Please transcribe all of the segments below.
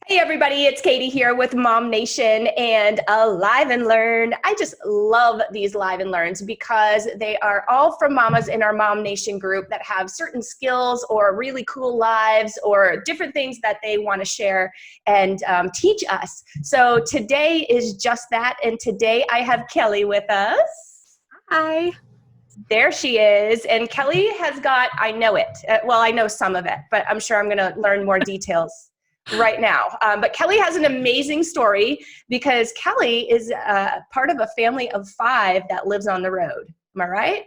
Hey everybody, it's Katie here with MOMnation and Live and Learn. I just love these Live and Learns because they are all from mamas in our MOMnation group that have certain skills or really cool lives or different things that they want to share and teach us. So today is just that, and today I have Kelly with us. Hi. There she is, and Kelly has got, I know it, well I know some of it, but I'm sure I'm going to learn more details right now. But Kelly has an amazing story because Kelly is part of a family of 5 that lives on the road. Am I right?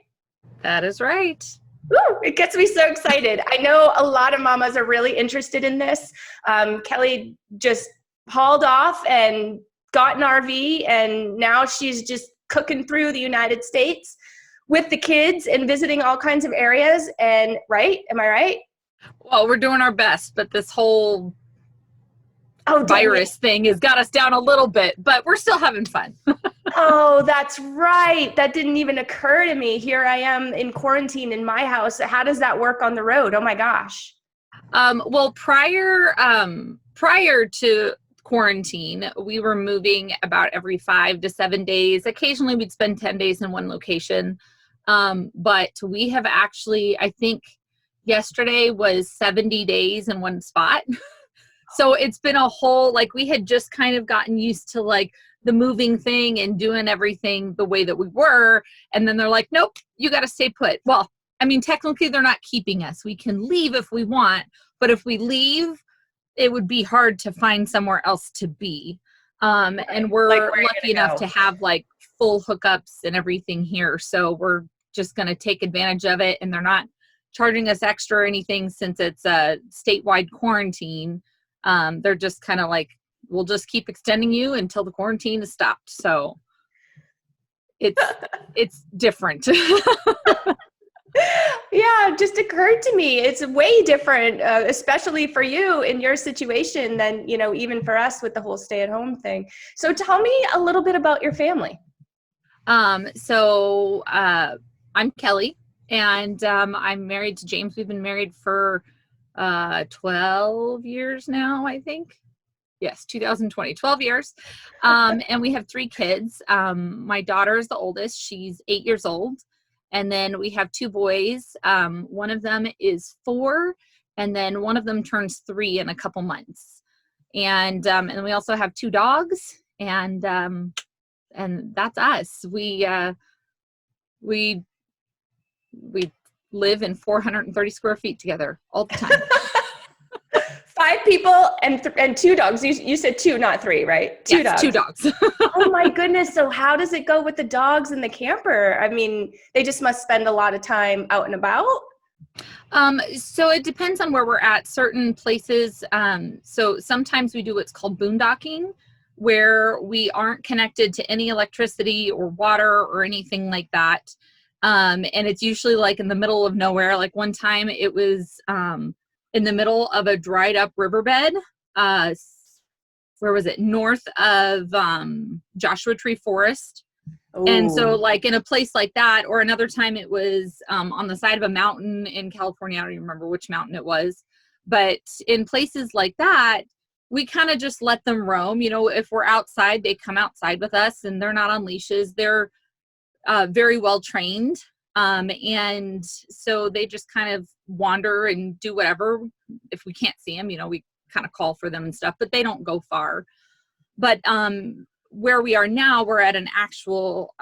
That is right. Woo, it gets me so excited. I know a lot of mamas are really interested in this. Kelly just hauled off and got an RV, and now she's just cooking through the United States with the kids and visiting all kinds of areas. And right? Am I right? Well, we're doing our best, but this whole virus thing has got us down a little bit, but we're still having fun. Oh, that's right. That didn't even occur to me. Here I am in quarantine in my house. How does that work on the road? Oh my gosh. Well, prior to quarantine, we were moving about every 5 to 7 days. Occasionally we'd spend 10 days in one location. But we have actually, I think yesterday was 70 days in one spot. So it's been a whole, like, we had just kind of gotten used to like the moving thing and doing everything the way that we were. And then they're like, nope, you got to stay put. Well, I mean, technically they're not keeping us. We can leave if we want, but if we leave, it would be hard to find somewhere else to be. And we're Like, lucky enough to have like full hookups and everything here. So we're just going to take advantage of it. And they're not charging us extra or anything since it's a statewide quarantine. They're just kind of like, we'll just keep extending you until the quarantine is stopped. So it's different. Yeah, it just occurred to me. It's way different, especially for you in your situation than, even for us with the whole stay-at-home thing. So tell me a little bit about your family. So I'm Kelly, and I'm married to James. We've been married for 12 years now, I think. Yes, 2020, 12 years. And we have 3 kids. My daughter is the oldest. She's 8 years old. And then we have 2 boys. One of them is 4, and then one of them turns 3 in a couple months. And we also have 2 dogs, and that's us. We live in 430 square feet together all the time. 5 people and 2 dogs. You said 2, not 3, right? 2 yes, dogs. 2 dogs. Oh my goodness. So how does it go with the dogs in the camper? I mean, they just must spend a lot of time out and about. So it depends on where we're at. Certain places. So sometimes we do what's called boondocking, where we aren't connected to any electricity or water or anything like that. And it's usually like in the middle of nowhere. Like one time it was, in the middle of a dried up riverbed. Where was it? North of Joshua Tree Forest. Ooh. And so like in a place like that, or another time it was on the side of a mountain in California. I don't even remember which mountain it was. But in places like that, we kind of just let them roam. If we're outside, they come outside with us, and they're not on leashes. They're very well trained. And so they just kind of wander and do whatever. If we can't see them, we kind of call for them and stuff, but they don't go far. But where we are now, we're at an actual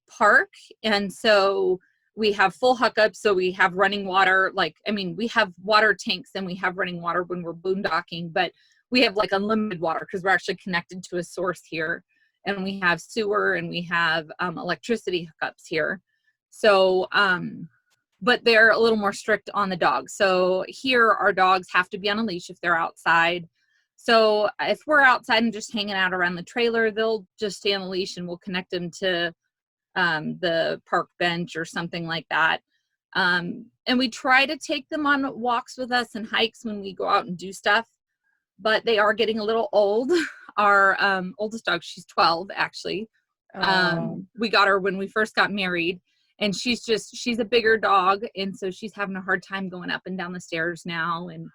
park. And so we have full hookups. So we have running water. We have water tanks and we have running water when we're boondocking, but we have like unlimited water because we're actually connected to a source here. And we have sewer and we have electricity hookups here. So, but they're a little more strict on the dogs. So here our dogs have to be on a leash if they're outside. So if we're outside and just hanging out around the trailer, they'll just stay on the leash and we'll connect them to the park bench or something like that. And we try to take them on walks with us and hikes when we go out and do stuff, but they are getting a little old. Our oldest dog, she's 12 actually. We got her when we first got married. And she's a bigger dog. And so she's having a hard time going up and down the stairs now. And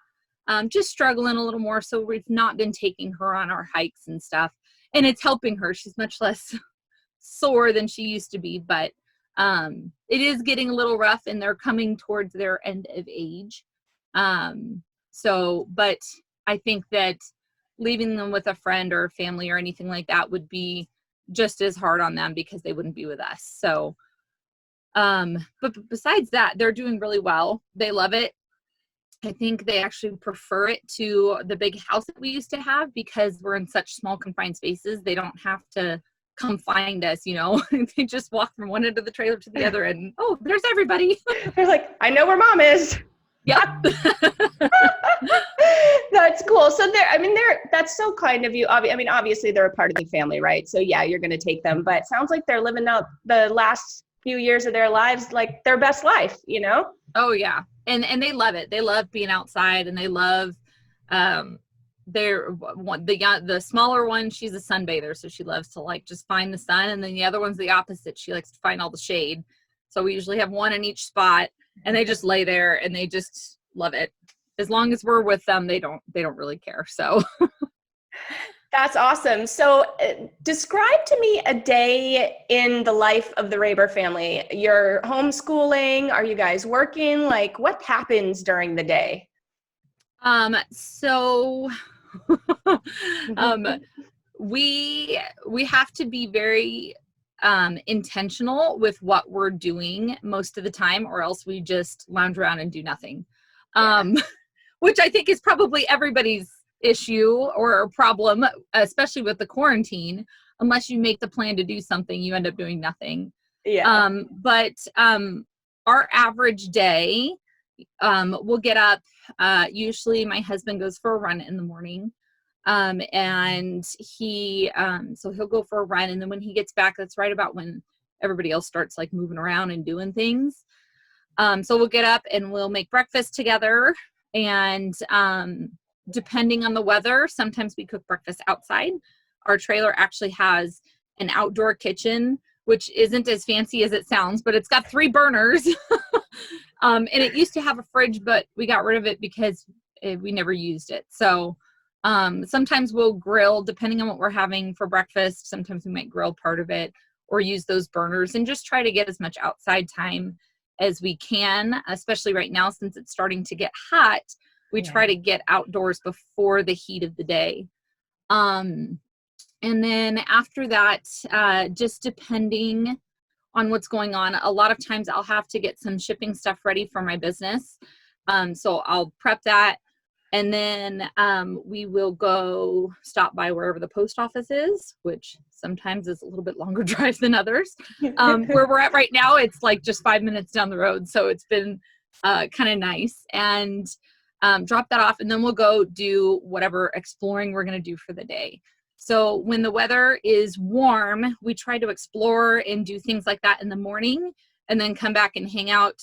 just struggling a little more. So we've not been taking her on our hikes and stuff, and it's helping her. She's much less sore than she used to be, but it is getting a little rough, and they're coming towards their end of age. But I think that leaving them with a friend or family or anything like that would be just as hard on them because they wouldn't be with us. So, but besides that, they're doing really well. They love it. I think they actually prefer it to the big house that we used to have because we're in such small confined spaces. They don't have to come find us, they just walk from one end of the trailer to the other and, oh, there's everybody. They're like, I know where mom is. Yep. That's cool. So that's so kind of you. Obviously they're a part of the family, right? So yeah, you're going to take them, but it sounds like they're living out the last few years of their lives, like their best life, Oh yeah. And they love it. They love being outside, and they love, the smaller one, she's a sunbather, so she loves to like just find the sun, and then the other one's the opposite. She likes to find all the shade. So we usually have one in each spot, and they just lay there and they just love it. As long as we're with them, they don't really care. So that's awesome. So describe to me a day in the life of the Raber family. You're homeschooling. Are you guys working? Like, what happens during the day? So we have to be very intentional with what we're doing most of the time, or else we just lounge around and do nothing. Which I think is probably everybody's issue or problem, especially with the quarantine. Unless you make the plan to do something, you end up doing nothing. Yeah. But our average day, we'll get up. Usually my husband goes for a run in the morning. And so he'll go for a run. And then when he gets back, that's right about when everybody else starts like moving around and doing things. So we'll get up and we'll make breakfast together. And depending on the weather, sometimes we cook breakfast outside. Our trailer actually has an outdoor kitchen, which isn't as fancy as it sounds, but it's got 3 burners. And it used to have a fridge, but we got rid of it because we never used it. So sometimes we'll grill depending on what we're having for breakfast. Sometimes we might grill part of it or use those burners and just try to get as much outside time as we can, especially right now since it's starting to get hot. We try to get outdoors before the heat of the day. And then after that, just depending on what's going on, a lot of times I'll have to get some shipping stuff ready for my business. So I'll prep that. And then we will go stop by wherever the post office is, which sometimes is a little bit longer drive than others. Where we're at right now, it's like just 5 minutes down the road. So it's been kind of nice. And drop that off. And then we'll go do whatever exploring we're going to do for the day. So when the weather is warm, we try to explore and do things like that in the morning, and then come back and hang out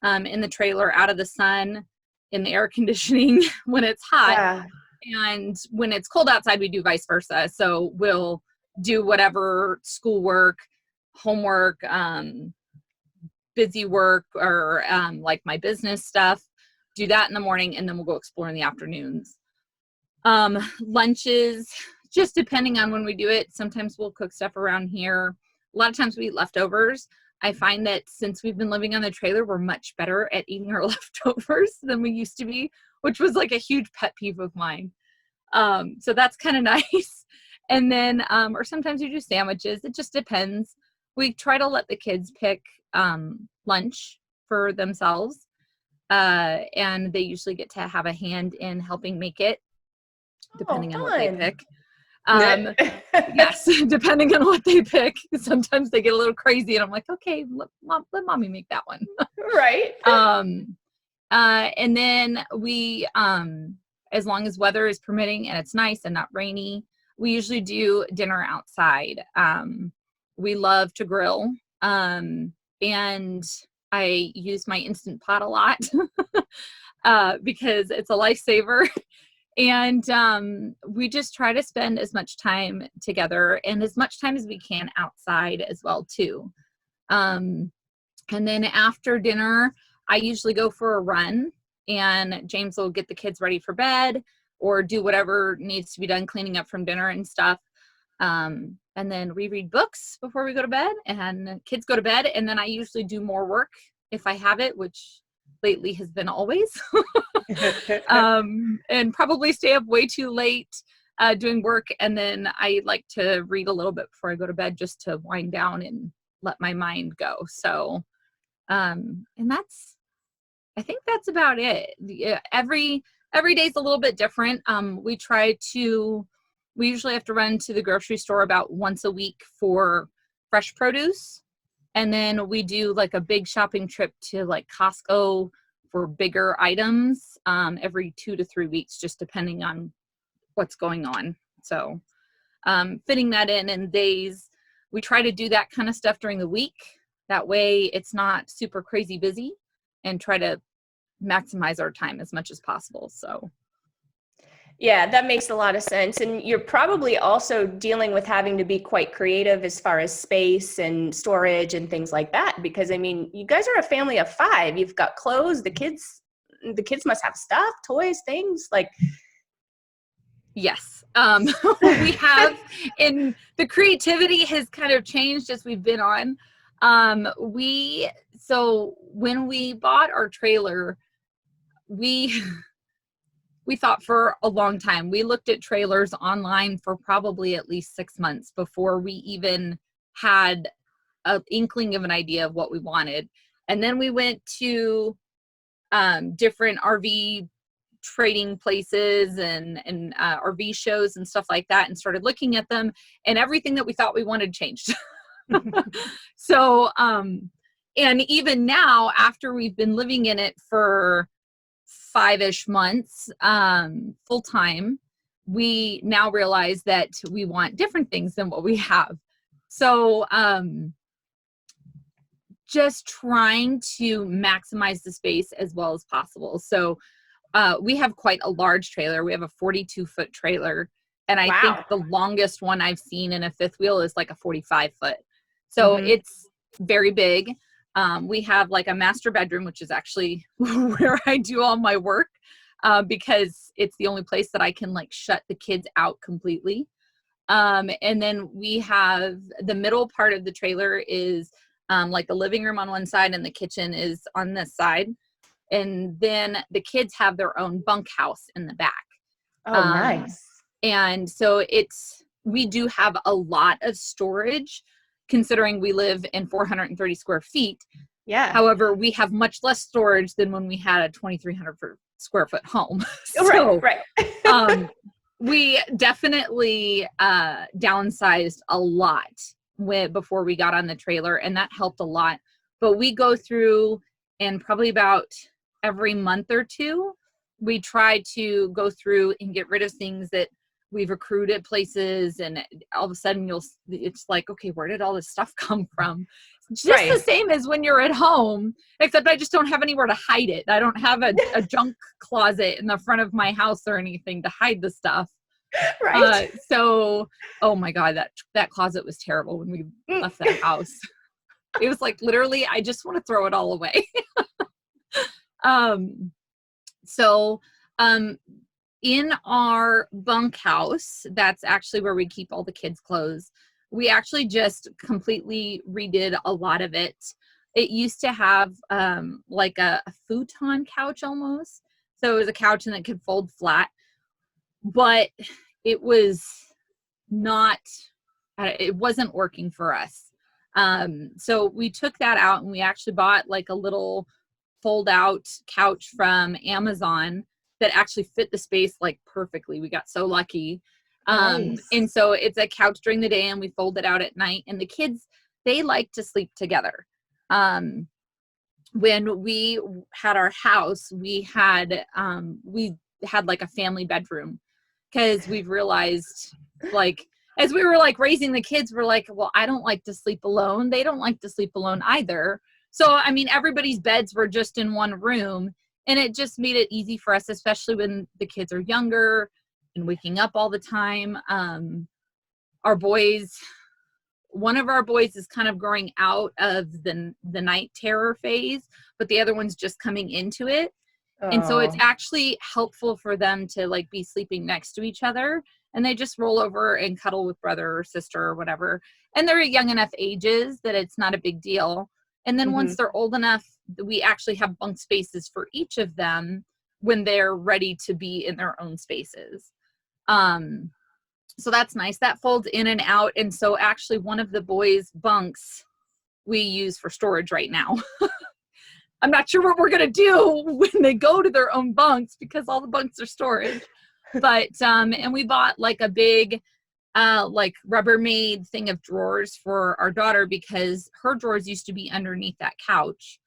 in the trailer out of the sun in the air conditioning when it's hot. Yeah. And when it's cold outside, we do vice versa. So we'll do whatever schoolwork, homework, busy work, or like my business stuff, do that in the morning, and then we'll go explore in the afternoons. Lunches, just depending on when we do it. Sometimes we'll cook stuff around here. A lot of times we eat leftovers. I find that since we've been living on the trailer, we're much better at eating our leftovers than we used to be, which was like a huge pet peeve of mine. So that's kind of nice. And then, or sometimes we do sandwiches. It just depends. We try to let the kids pick lunch for themselves. And they usually get to have a hand in helping make it, depending on what they pick. Yes, depending on what they pick. Sometimes they get a little crazy and I'm like, okay, let mommy make that one. Right. And then we, as long as weather is permitting and it's nice and not rainy, we usually do dinner outside. We love to grill. And I use my Instant Pot a lot because it's a lifesaver. And we just try to spend as much time together and as much time as we can outside as well, too. And then after dinner, I usually go for a run. and James will get the kids ready for bed or do whatever needs to be done, cleaning up from dinner and stuff. And then we read books before we go to bed, and kids go to bed. And then I usually do more work if I have it, which lately has been always, and probably stay up way too late doing work. And then I like to read a little bit before I go to bed just to wind down and let my mind go. So, and I think that's about it. Every day's a little bit different. We usually have to run to the grocery store about once a week for fresh produce. And then we do like a big shopping trip to like Costco for bigger items every 2 to 3 weeks, just depending on what's going on. So fitting that in days, we try to do that kind of stuff during the week. That way it's not super crazy busy, and try to maximize our time as much as possible. So yeah, that makes a lot of sense. And you're probably also dealing with having to be quite creative as far as space and storage and things like that, because I mean, you guys are a family of 5. You've got clothes, the kids must have stuff, toys, things like. Yes. We have, and the creativity has kind of changed as we've been on. So when we bought our trailer, we thought for a long time. We looked at trailers online for probably at least 6 months before we even had an inkling of an idea of what we wanted. And then we went to different RV trading places and RV shows and stuff like that, and started looking at them, and everything that we thought we wanted changed. So, and even now, after we've been living in it for 5-ish months, full time, we now realize that we want different things than what we have. So, just trying to maximize the space as well as possible. So, we have quite a large trailer. We have a 42-foot trailer. And I Wow. think the longest one I've seen in a fifth wheel is like a 45-foot. So it's very big. We have like a master bedroom, which is actually where I do all my work, because it's the only place that I can like shut the kids out completely. And then we have the middle part of the trailer is like the living room on one side, and the kitchen is on this side. And then the kids have their own bunkhouse in the back. Oh, nice. And so we do have a lot of storage, considering we live in 430 square feet. Yeah. However, we have much less storage than when we had a 2,300 square foot home. So, right. We definitely downsized a lot before we got on the trailer, and that helped a lot. But we go through, and probably about every month or two, we try to go through and get rid of things that we've accrued at places, and all of a sudden it's like, okay, where did all this stuff come from? Just the same as when you're at home, except I just don't have anywhere to hide it. I don't have a junk closet in the front of my house or anything to hide the stuff. Right. So, oh my God, that closet was terrible when we left that house. It was like, literally, I just want to throw it all away. In our bunkhouse, that's actually where we keep all the kids' clothes. We actually just completely redid a lot of it. It used to have like a futon couch almost. So it was a couch and it could fold flat, but it wasn't working for us. So we took that out, and we actually bought like a little fold out couch from Amazon that actually fit the space like perfectly. We got so lucky. Nice. And so it's a couch during the day, and we fold it out at night, and the kids, they like to sleep together. When we had our house, we had like a family bedroom, because we've realized, like, as we were like raising the kids, we're like, well, I don't like to sleep alone. They don't like to sleep alone either. So, I mean, everybody's beds were just in one room, and it just made it easy for us, especially when the kids are younger and waking up all the time. One of our boys is kind of growing out of the night terror phase, but the other one's just coming into it. And so it's Oh. actually helpful for them to like be sleeping next to each other, and they just roll over and cuddle with brother or sister or whatever. And they're young enough ages that it's not a big deal. And then Hmm. once they're old enough, we actually have bunk spaces for each of them when they're ready to be in their own spaces. So that's nice. That folds in and out. And so actually one of the boys' bunks we use for storage right now. I'm not sure what we're going to do when they go to their own bunks because all the bunks are storage. But, and we bought like a big, like Rubbermaid thing of drawers for our daughter because her drawers used to be underneath that couch.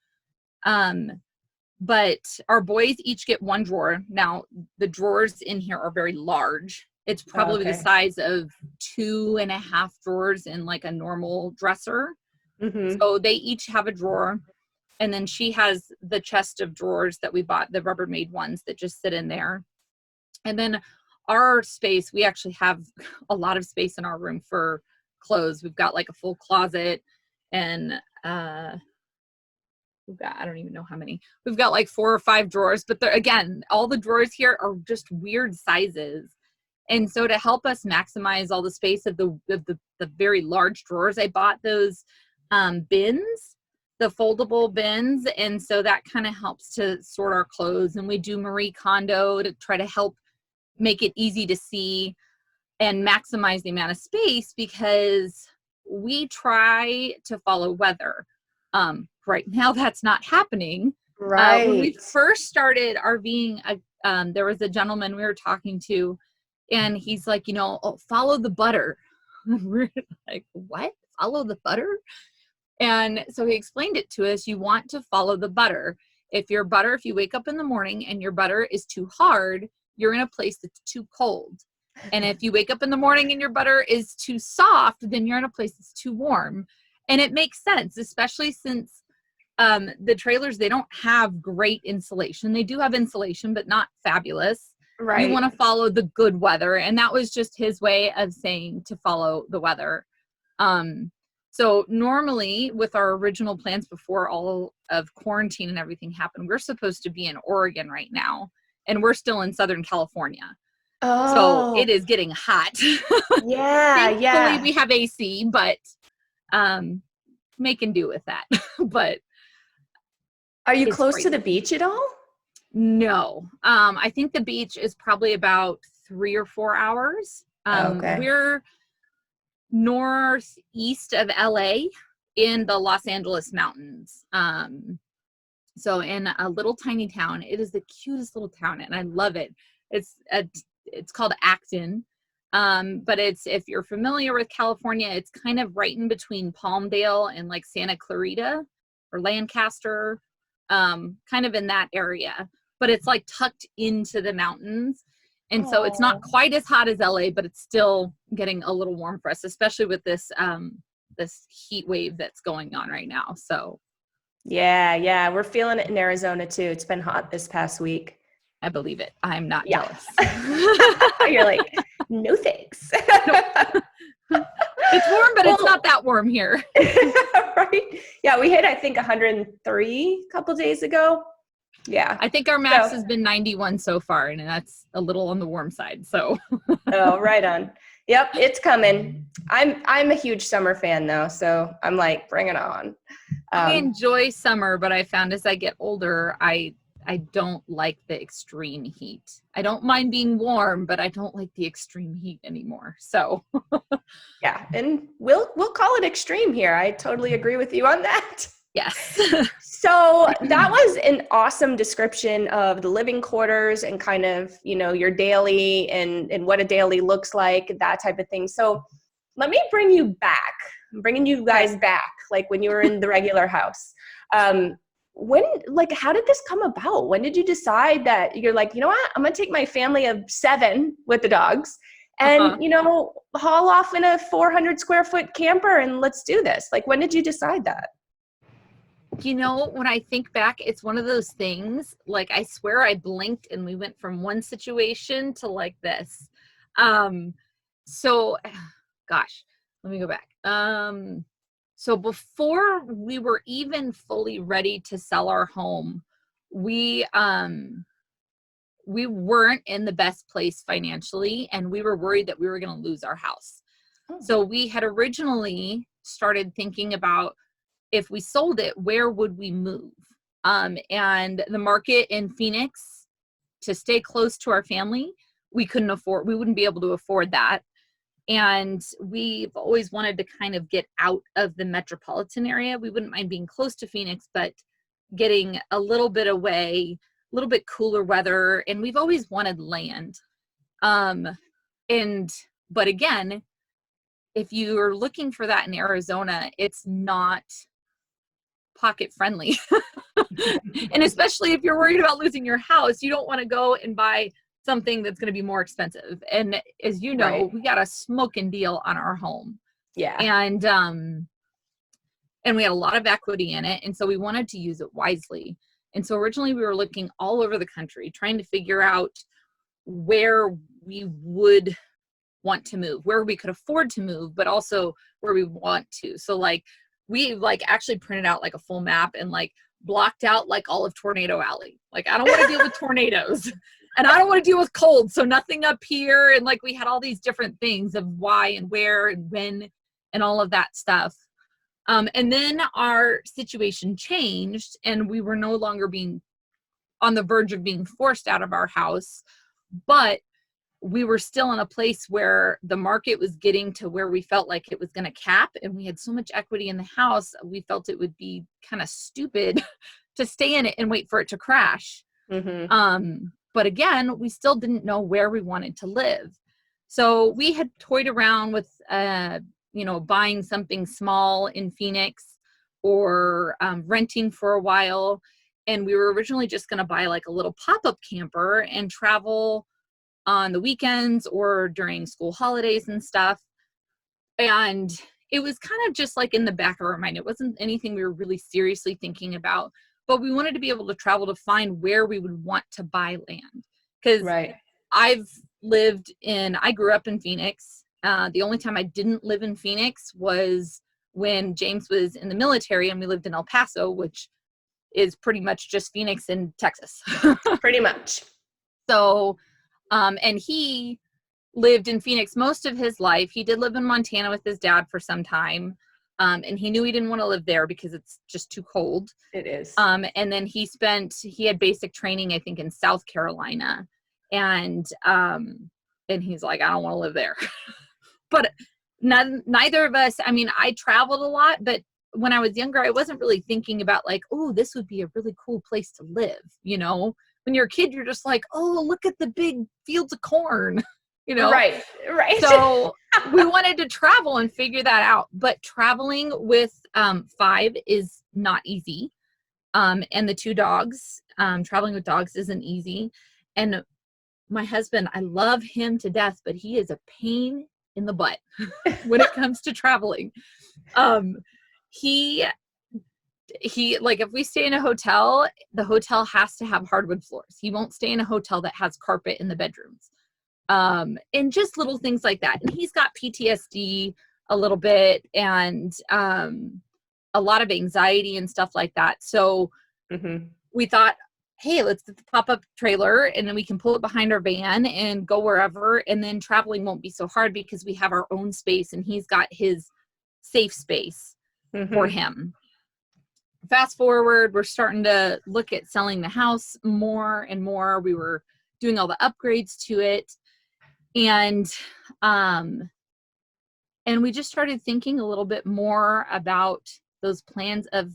But our boys each get one drawer. Now, the drawers in here are very large. It's Oh, probably the okay. size of 2.5 drawers in like a normal dresser. Hmm. So they each have a drawer. And then she has the chest of drawers that we bought, the Rubbermaid ones that just sit in there. And then our space, we actually have a lot of space in our room for clothes. We've got like a full closet, and we've got, I don't even know how many. We've got like 4 or 5 drawers, but again, all the drawers here are just weird sizes. And so to help us maximize all the space of the very large drawers, I bought those bins, the foldable bins. And so that kind of helps to sort our clothes. And we do Marie Kondo to try to help make it easy to see and maximize the amount of space, because we try to follow weather. Right now, that's not happening. When we Right. first started RVing, there was a gentleman we were talking to, and he's like, oh, follow the butter. We're like, what? Follow the butter? And so he explained it to us. You want to follow the butter. If you wake up in the morning and your butter is too hard, you're in a place that's too cold. And if you wake up in the morning and your butter is too soft, then you're in a place that's too warm. And it makes sense, especially since the trailers, they don't have great insulation. They do have insulation, but not fabulous. You Right. want to follow the good weather. And that was just his way of saying to follow the weather. So normally with our original plans before all of quarantine and everything happened, we're supposed to be in Oregon right now, and we're still in Southern California. So Oh, it is getting hot. yeah, Thankfully yeah. we have AC, but making do with that. But Are you it's close to the crazy. beach at all? No. I think the beach is probably about 3 or 4 hours. Okay. We're northeast of LA in the Los Angeles mountains. So in a little tiny town. It is the cutest little town, and I love it. It's called Acton. But if you're familiar with California, it's kind of right in between Palmdale and like Santa Clarita or Lancaster, kind of in that area. But it's like tucked into the mountains. And so it's not Oh. quite as hot as LA, but it's still getting a little warm for us, especially with this heat wave that's going on right now. So Yeah, yeah. We're feeling it in Arizona too. It's been hot this past week. I believe it. I'm not Yeah. jealous. You're like, no thanks. Nope. It's warm, but it's Well, not that warm here. right? Yeah, we hit, I think, 103 a couple days ago. Yeah. I think our max So, has been 91 so far, and that's a little on the warm side. So oh, right on. Yep, it's coming. I'm a huge summer fan though, so I'm like, bring it on. I Um, enjoy summer, but I found as I get older, I don't like the extreme heat. I don't mind being warm, but I don't like the extreme heat anymore. So yeah, and we'll call it extreme here. I totally agree with you on that. yes. So that was an awesome description of the living quarters and kind of, your daily and what a daily looks like, that type of thing. So let me bring you back. I'm bringing you guys back, like when you were in the regular house. How did this come about? When did you decide that you're like, you know what, I'm going to take my family of 7 with the dogs and, Uh-huh. haul off in a 400 square foot camper and let's do this? Like, when did you decide that? When I think back, it's one of those things, like I swear I blinked and we went from one situation to like this. So gosh, let me go back. So before we were even fully ready to sell our home, we weren't in the best place financially, and we were worried that we were going to lose our house. Oh. So we had originally started thinking about, if we sold it, where would we move? And the market in Phoenix, to stay close to our family, we wouldn't be able to afford that. And we've always wanted to kind of get out of the metropolitan area. We wouldn't mind being close to Phoenix, but getting a little bit away, a little bit cooler weather. And we've always wanted land. But again, if you're looking for that in Arizona, it's not pocket friendly. And especially if you're worried about losing your house, you don't want to go and buy something that's going to be more expensive. And as you know, Right. we got a smoking deal on our home. Yeah. And we had a lot of equity in it. And so we wanted to use it wisely. And so originally we were looking all over the country, trying to figure out where we would want to move, where we could afford to move, but also where we want to. So we actually printed out like a full map and blocked out like all of Tornado Alley. Like, I don't want to deal with tornadoes and I don't want to deal with cold. So nothing up here. And we had all these different things of why and where and when and all of that stuff. And then our situation changed and we were no longer being on the verge of being forced out of our house, but we were still in a place where the market was getting to where we felt like it was going to cap, and we had so much equity in the house, we felt it would be kind of stupid to stay in it and wait for it to crash. Mm-hmm. But again, we still didn't know where we wanted to live. So we had toyed around with, buying something small in Phoenix or renting for a while. And we were originally just going to buy like a little pop-up camper and travel on the weekends or during school holidays and stuff. And it was kind of just like in the back of our mind. It wasn't anything we were really seriously thinking about, but we wanted to be able to travel to find where we would want to buy land. Because Right. I grew up in Phoenix. The only time I didn't live in Phoenix was when James was in the military and we lived in El Paso, which is pretty much just Phoenix in Texas. Pretty much. So, and he lived in Phoenix most of his life. He did live in Montana with his dad for some time. And he knew he didn't want to live there because it's just too cold. It is. And then he had basic training, I think, in South Carolina. And he's like, I don't want to live there. But neither of us, I traveled a lot, but when I was younger, I wasn't really thinking about oh, this would be a really cool place to live. When you're a kid, you're just like, oh, look at the big fields of corn, Right. So we wanted to travel and figure that out. But traveling with 5 is not easy. And the 2 dogs, traveling with dogs isn't easy. And my husband, I love him to death, but he is a pain in the butt when it comes to traveling. He if we stay in a hotel, the hotel has to have hardwood floors. He won't stay in a hotel that has carpet in the bedrooms. And just little things like that. And he's got PTSD a little bit and a lot of anxiety and stuff like that. So we thought, hey, let's get the pop-up trailer and then we can pull it behind our van and go wherever. And then traveling won't be so hard because we have our own space and he's got his safe space for him. Fast forward, we're starting to look at selling the house more and more. We were doing all the upgrades to it. And we just started thinking a little bit more about those plans of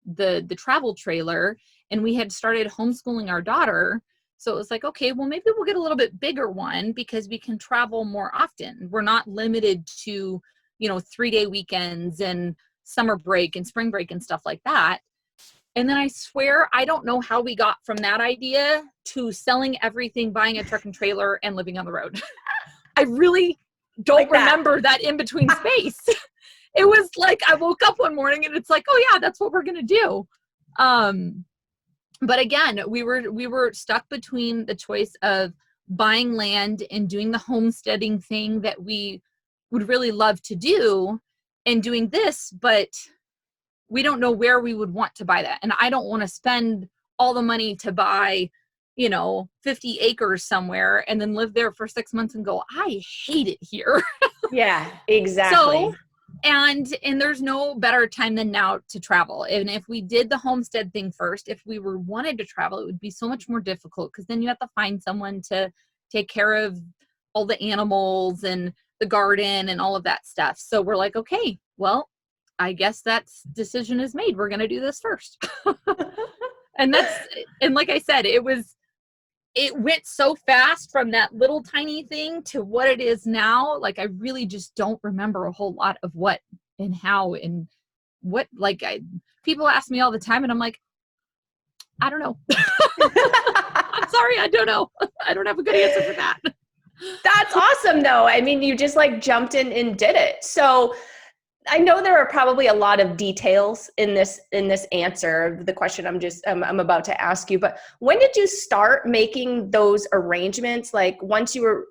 the travel trailer. And we had started homeschooling our daughter. So it was like, okay, well, maybe we'll get a little bit bigger one because we can travel more often. We're not limited to, 3-day weekends and summer break and spring break and stuff like that. And then I swear, I don't know how we got from that idea to selling everything, buying a truck and trailer and living on the road. I really don't remember that in between space. It was like, I woke up one morning and it's like, oh yeah, that's what we're going to do. But again, we were stuck between the choice of buying land and doing the homesteading thing that we would really love to do and doing this, but we don't know where we would want to buy that. And I don't want to spend all the money to buy, 50 acres somewhere and then live there for 6 months and go, I hate it here. Yeah, exactly. So, and there's no better time than now to travel. And if we did the homestead thing first, if we wanted to travel, it would be so much more difficult because then you have to find someone to take care of all the animals and the garden and all of that stuff. So we're like, okay, well, I guess that's decision is made. We're going to do this first. And like I said, it went so fast from that little tiny thing to what it is now. Like, I really just don't remember a whole lot of what and how and what, people ask me all the time and I'm like, I don't know. I'm sorry. I don't know. I don't have a good answer for that. That's awesome though. I mean, you just jumped in and did it. So I know there are probably a lot of details in this answer, the question I'm about to ask you, but when did you start making those arrangements? Like once you were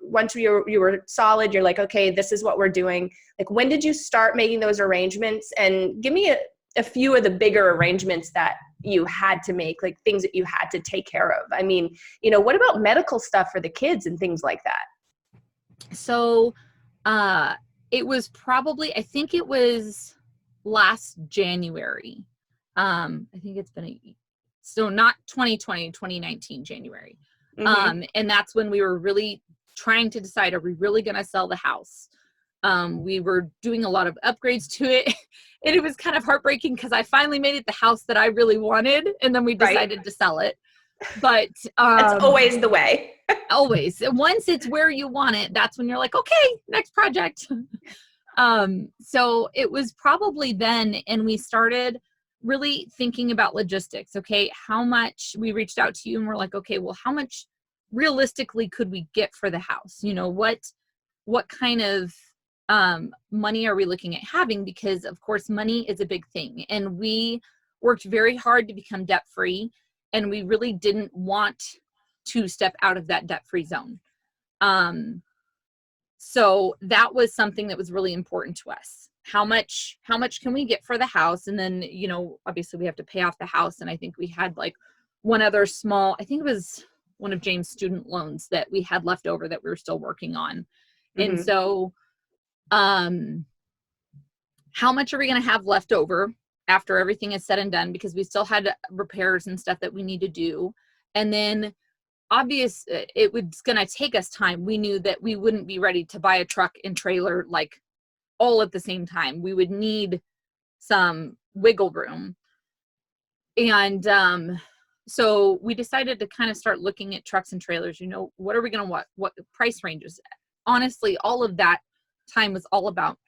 solid, you're like, okay, this is what we're doing. Like, when did you start making those arrangements? And give me a few of the bigger arrangements that you had to make, like things that you had to take care of. I mean, what about medical stuff for the kids and things like that? So, it was probably, I think it was last January. I think it's been so not 2020, 2019 January. Mm-hmm. And that's when we were really trying to decide, are we really going to sell the house? We were doing a lot of upgrades to it. And it was kind of heartbreaking because I finally made it the house that I really wanted. And then we decided to sell it. But that's always the way. Always. Once it's where you want it, that's when you're like, okay, next project. So it was probably then, and we started really thinking about logistics. Okay, how much, we reached out to you and we're like, okay, well, how much realistically could we get for the house? What kind of money are we looking at having? Because of course, money is a big thing. And we worked very hard to become debt free. And we really didn't want to step out of that debt-free zone. So that was something that was really important to us. How much can we get for the house? And then, obviously we have to pay off the house. And I think we had one other small, I think it was one of James' student loans that we had left over that we were still working on. Mm-hmm. And so, how much are we going to have left over after everything is said and done? Because we still had repairs and stuff that we need to do. And then it was going to take us time. We knew that we wouldn't be ready to buy a truck and trailer all at the same time. We would need some wiggle room. And so we decided to kind of start looking at trucks and trailers. What are we going to what price ranges? Honestly, all of that time was all about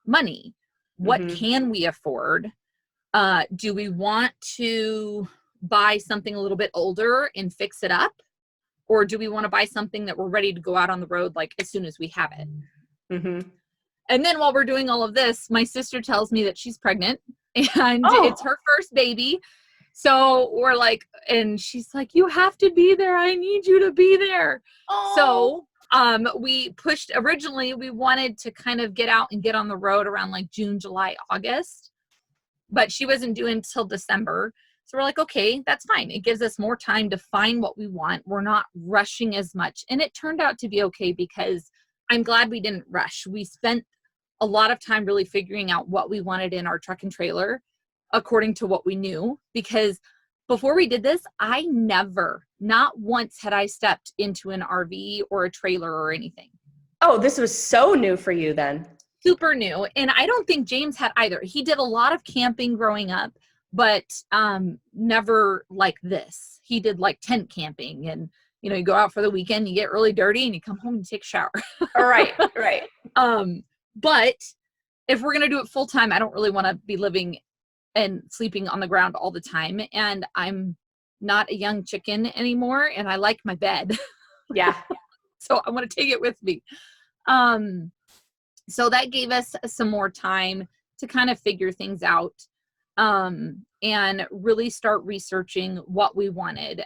money. What mm-hmm. can we afford? Do we want to buy something a little bit older and fix it up? Or do we want to buy something that we're ready to go out on the road as soon as we have it? Mm-hmm. And then while we're doing all of this, my sister tells me that she's pregnant and it's her first baby. So we're and she's like, you have to be there. I need you to be there. Oh. So we pushed, originally we wanted to kind of get out and get on the road around June, July, August, but she wasn't due until December. So we're like, okay, that's fine. It gives us more time to find what we want. We're not rushing as much. And it turned out to be okay because I'm glad we didn't rush. We spent a lot of time really figuring out what we wanted in our truck and trailer according to what we knew. Because before we did this, not once had I stepped into an RV or a trailer or anything. Oh, this was so new for you then. Super new. And I don't think James had either. He did a lot of camping growing up, but never like this. He did tent camping and, you go out for the weekend, you get really dirty and you come home and take a shower. Right. But if we're going to do it full time, I don't really want to be living and sleeping on the ground all the time. And I'm not a young chicken anymore. And I like my bed. Yeah. So I want to take it with me. So that gave us some more time to kind of figure things out. And really start researching what we wanted.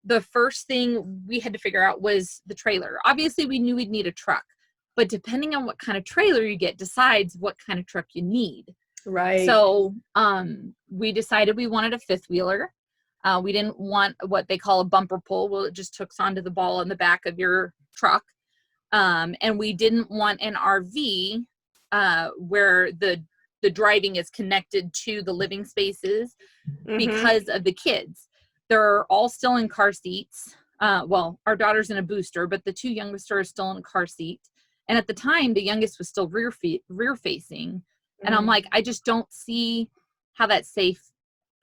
The first thing we had to figure out was the trailer. Obviously, we knew we'd need a truck, but depending on what kind of trailer you get decides what kind of truck you need. Right. So we decided we wanted a fifth wheeler. We didn't want what they call a bumper pull. Well, it just hooks onto the ball in the back of your truck. And we didn't want an RV where the driving is connected to the living spaces because of the kids. They're all still in car seats. Well, our daughter's in a booster, but the two youngest are still in a car seat. And at the time, the youngest was still rear facing. And I'm like, I just don't see how that's safe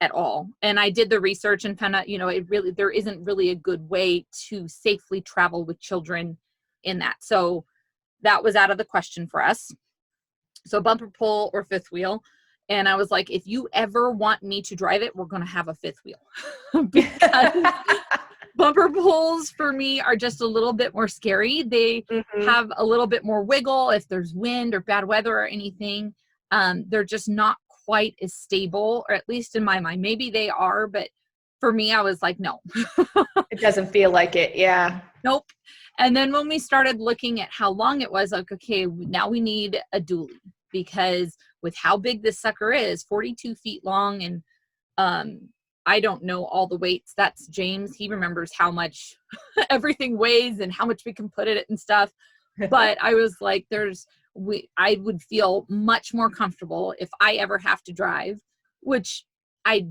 at all. And I did the research and found out, there isn't really a good way to safely travel with children in that. So that was out of the question for us. So bumper pull or fifth wheel. And I was like, if you ever want me to drive it, we're going to have a fifth wheel. Because bumper pulls for me are just a little bit more scary. They have a little bit more wiggle if there's wind or bad weather or anything. They're just not quite as stable, or at least in my mind. Maybe they are, but for me, I was like, no. It doesn't feel like it. Yeah. Nope. And then when we started looking at how long it was, like, okay, now we need a dually, because with how big this sucker is, 42 feet long, and I don't know all the weights. That's James. He remembers how much everything weighs and how much we can put in it and stuff. But I was like, I would feel much more comfortable if I ever have to drive, which I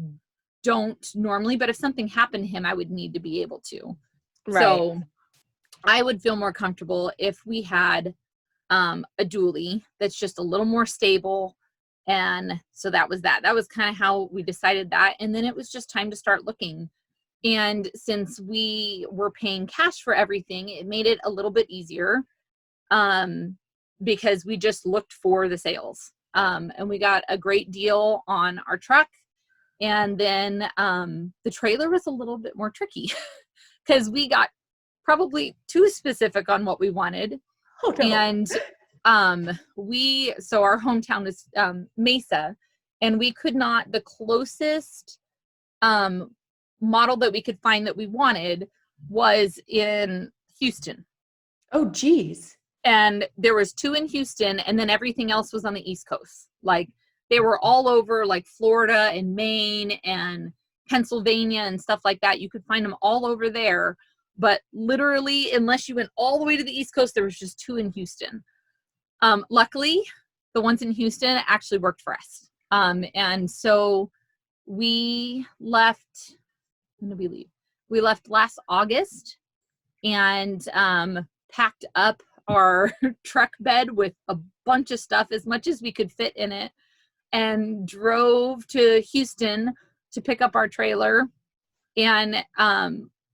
don't normally, but if something happened to him, I would need to be able to. Right. So I would feel more comfortable if we had a dually that's just a little more stable. And so that was kind of how we decided that. And then it was just time to start looking. And since we were paying cash for everything, it made it a little bit easier, because we just looked for the sales. And we got a great deal on our truck. And then the trailer was a little bit more tricky because we got probably too specific on what we wanted. Oh, no. And so our hometown is Mesa, and we could not, the closest model that we could find that we wanted was in Houston. Oh, geez. And there was 2 in Houston, and then everything else was on the East Coast. Like, they were all over, like Florida and Maine and Pennsylvania and stuff like that. You could find them all over there. But literally, unless you went all the way to the East Coast, there was just 2 in Houston. Luckily, the ones in Houston actually worked for us. And so we left, when did we leave? We left last August and packed up our truck bed with a bunch of stuff, as much as we could fit in it, and drove to Houston to pick up our trailer. And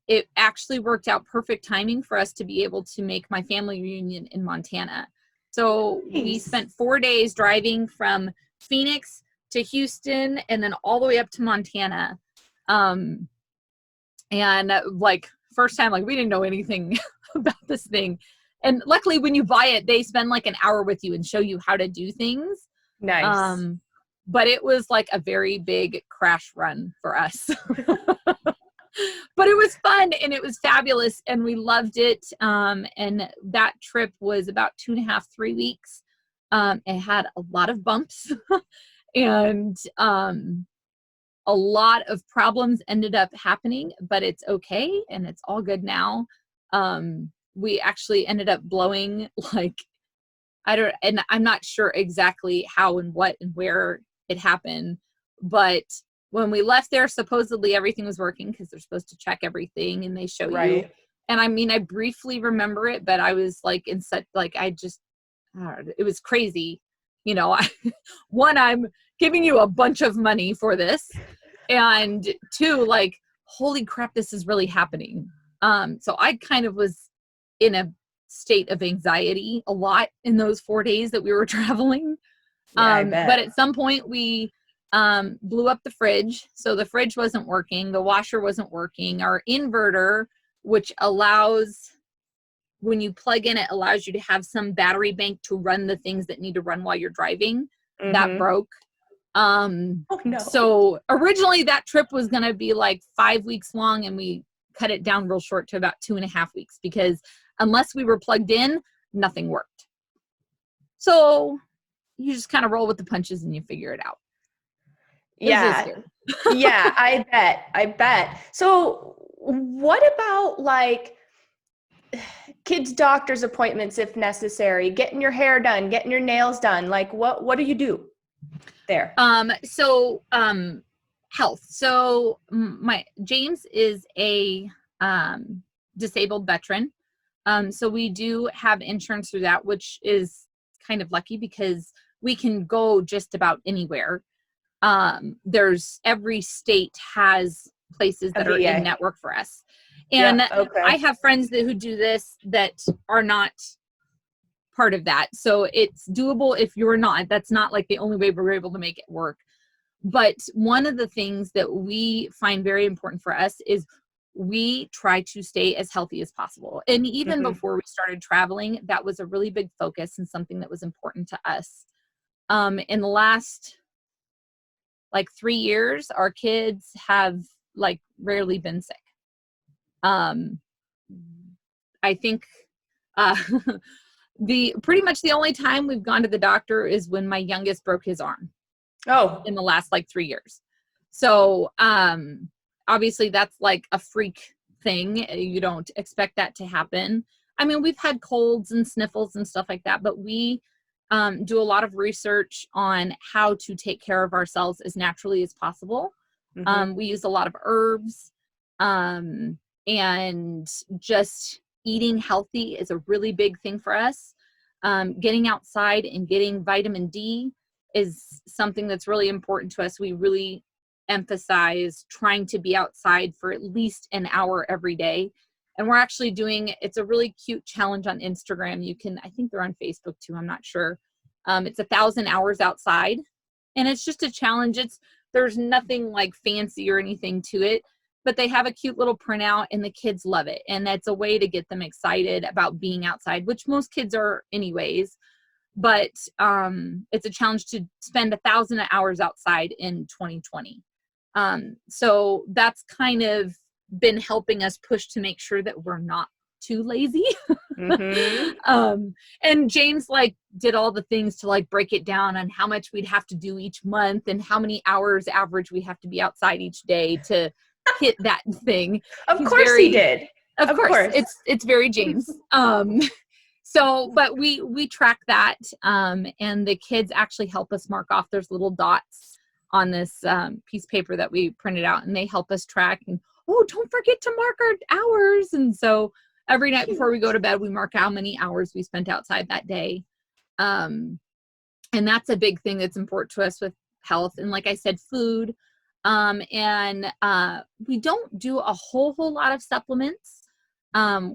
it actually worked out perfect timing for us to be able to make my family reunion in Montana. So we spent 4 days driving from Phoenix to Houston and then all the way up to Montana. And like, first time, like, we didn't know anything about this thing. And luckily when you buy it, they spend like an hour with you and show you how to do things. Nice. But it was like a very big crash run for us. But it was fun and it was fabulous and we loved it. And that trip was about 2.5, 3 weeks. It had a lot of bumps and a lot of problems ended up happening, but it's okay and it's all good now. We actually ended up blowing, like, and I'm not sure exactly how and what and where it happened, but when we left there, supposedly everything was working because they're supposed to check everything and they show you. And I mean, I briefly remember it, but I was like in such, like, it was crazy. You know, one, I'm giving you a bunch of money for this. And 2, like, holy crap, this is really happening. So I kind of was in a state of anxiety a lot in those 4 days that we were traveling. But at some point we blew up the fridge. So the fridge wasn't working. The washer wasn't working. Our inverter, which allows, when you plug in, it allows you to have some battery bank to run the things that need to run while you're driving. That broke. Oh, no. So originally that trip was going to be like 5 weeks long and we cut it down real short to about 2.5 weeks because unless we were plugged in, nothing worked. So you just kind of roll with the punches and you figure it out. Yeah. Yeah, I bet. So what about like kids' doctor's appointments if necessary, getting your hair done, getting your nails done? Like what do you do there? Health. So my James is a disabled veteran. So we do have insurance through that, which is kind of lucky because we can go just about anywhere. There's every state has places A that are in VA. network for us. Yeah, And I okay. have friends who do this that are not part of that. So it's doable if you're not. That's not like the only way we're able to make it work. But one of the things that we find very important for us is we try to stay as healthy as possible. And even Hmm. before we started traveling, that was a really big focus and something that was important to us. In the last like 3 years, our kids have like rarely been sick. Um, I think uh, the pretty much the only time we've gone to the doctor is when my youngest broke his arm Oh, in the last like 3 years. So obviously that's like a freak thing. You don't expect that to happen. I mean, we've had colds and sniffles and stuff like that, but we do a lot of research on how to take care of ourselves as naturally as possible. hmm. We use a lot of herbs, and just eating healthy is a really big thing for us. Getting outside and getting vitamin D is something that's really important to us. We really emphasize trying to be outside for at least an hour every day. And we're actually doing, it's a really cute challenge on Instagram. You can, I think they're on Facebook too, I'm not sure. It's 1,000 hours outside. And it's just a challenge. There's nothing like fancy or anything to it, but they have a cute little printout and the kids love it. And that's a way to get them excited about being outside, which most kids are anyways. But it's a challenge to spend 1,000 hours outside in 2020. So that's kind of been helping us push to make sure that we're not too lazy. Hmm. And James like did all the things to like break it down on how much we'd have to do each month and how many hours average we have to be outside each day to hit that thing. Of He's course he very, did. of Of course, course. it's very James. So, but we track that, and the kids actually help us mark off. There's little dots on this piece of paper that we printed out, and they help us track. And oh, don't forget to mark our hours. And so every night before we go to bed, we mark how many hours we spent outside that day. And that's a big thing that's important to us with health. And like I said, food. And we don't do a whole lot of supplements.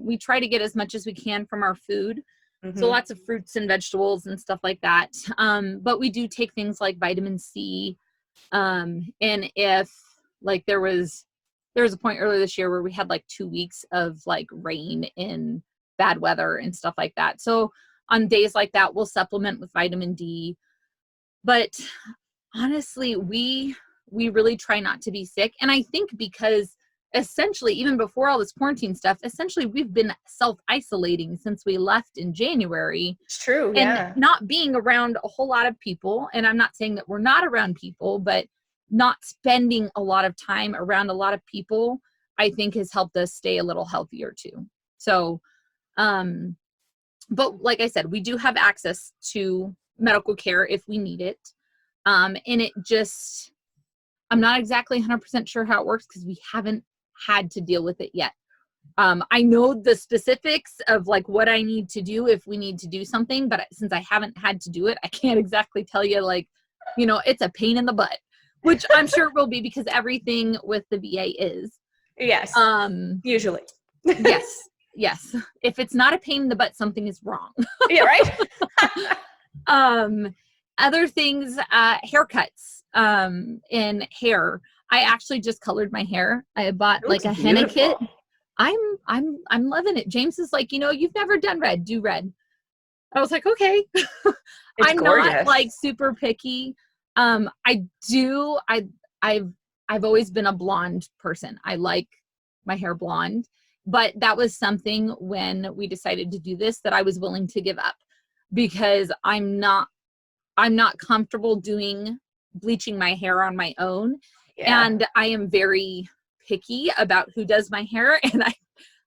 We try to get as much as we can from our food. So Hmm. lots of fruits and vegetables and stuff like that. But we do take things like vitamin C. And if like there was a point earlier this year where we had like 2 weeks of like rain and bad weather and stuff like that. So on days like that, we'll supplement with vitamin D. But honestly, we really try not to be sick. And I think because essentially, even before all this quarantine stuff, essentially we've been self-isolating since we left in January It's true. and Yeah. not being around a whole lot of people. And I'm not saying that we're not around people, but not spending a lot of time around a lot of people, I think has helped us stay a little healthier too. So, um, but like I said, we do have access to medical care if we need it. And it just, I'm not exactly 100% sure how it works because we haven't had to deal with it yet. I know the specifics of like what I need to do if we need to do something, but since I haven't had to do it, I can't exactly tell you like, it's a pain in the butt, which I'm sure it will be because everything with the VA is. Yes. Um, Usually. yes, yes. If it's not a pain in the butt, something is wrong. Yeah. Right. um, Other things, haircuts, and hair. I actually just colored my hair. I bought It like looks a henna kit. beautiful. I'm loving it. James is like, you've never done red, do red. I was like, okay. It's I'm not gorgeous. like super picky. I do. I've always been a blonde person. I like my hair blonde, but that was something when we decided to do this that I was willing to give up because I'm not comfortable doing bleaching my hair on my own. Yeah. And I am very picky about who does my hair. And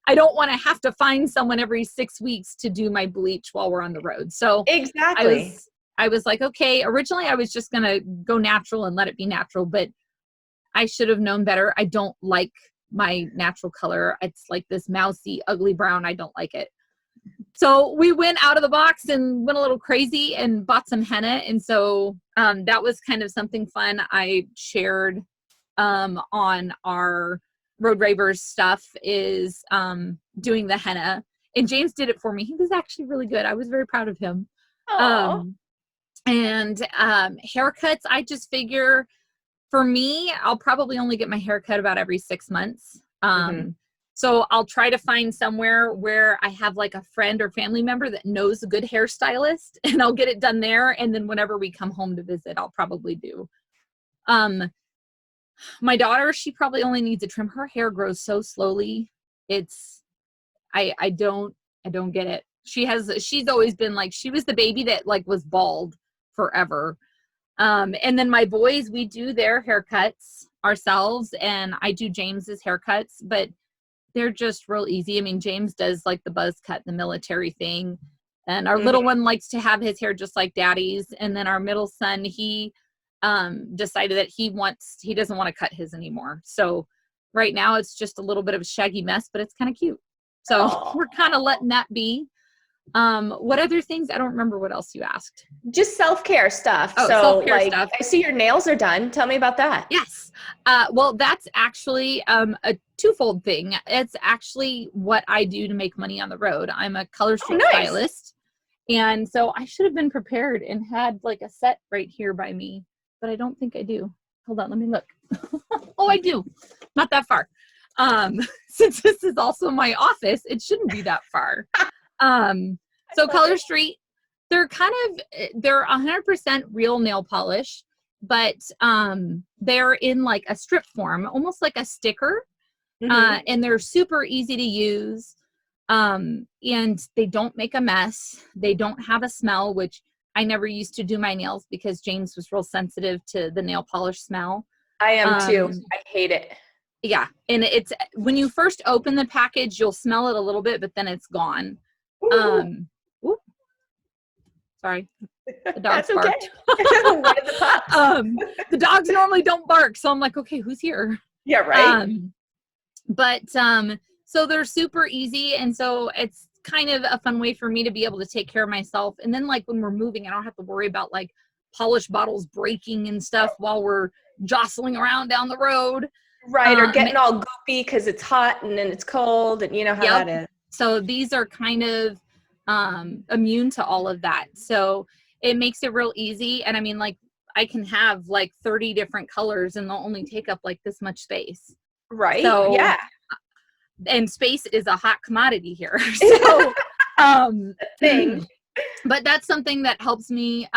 I don't want to have to find someone every 6 weeks to do my bleach while we're on the road. So Exactly. I was like, okay, originally I was just going to go natural and let it be natural, but I should have known better. I don't like my natural color. It's like this mousy, ugly brown. I don't like it. So we went out of the box and went a little crazy and bought some henna. And so that was kind of something fun I shared on our Road Rabers stuff, is doing the henna. And James did it for me. He was actually really good. I was very proud of him. And haircuts, I just figure for me, I'll probably only get my hair cut about every 6 months. So I'll try to find somewhere where I have like a friend or family member that knows a good hairstylist, and I'll get it done there. And then whenever we come home to visit, I'll probably do. My daughter, she probably only needs a trim. Her hair grows so slowly. I don't get it. She's always been like, she was the baby that like was bald forever. And then my boys, we do their haircuts ourselves, and I do James's haircuts, but they're just real easy. I mean, James does like the buzz cut, the military thing. And our little one likes to have his hair just like daddy's. And then our middle son, he decided that he doesn't want to cut his anymore. So right now it's just a little bit of a shaggy mess, but it's kind of cute. So we're kind of letting that be. What other things? I don't remember what else you asked. Just self-care stuff. Oh, so self-care like, stuff. I see your nails are done. Tell me about that. Yes. Well, that's actually a twofold thing. It's actually what I do to make money on the road. I'm a color street stylist. And so I should have been prepared and had like a set right here by me, but I don't think I do. Hold on, let me look. Oh, I do. Not that far. Since this is also my office, it shouldn't be that far. So Color Street, they're 100% real nail polish, but they're in like a strip form, almost like a sticker. And they're super easy to use. And they don't make a mess. They don't have a smell, which I never used to do my nails because James was real sensitive to the nail polish smell. I am too. I hate it. Yeah. And it's, when you first open the package, you'll smell it a little bit, but then it's gone. Ooh. Sorry. The dogs barked. What is the pups? The dogs normally don't bark. So I'm like, okay, who's here? Yeah, right. So they're super easy. And so it's kind of a fun way for me to be able to take care of myself. And then like when we're moving, I don't have to worry about like polish bottles breaking and stuff while we're jostling around down the road. Right. Or getting all goopy because it's hot and then it's cold, and you know how that is. So these are kind of immune to all of that. So it makes it real easy. And I mean, like I can have like 30 different colors and they'll only take up like this much space. Right. So, yeah. And space is a hot commodity here. So, but that's something that helps me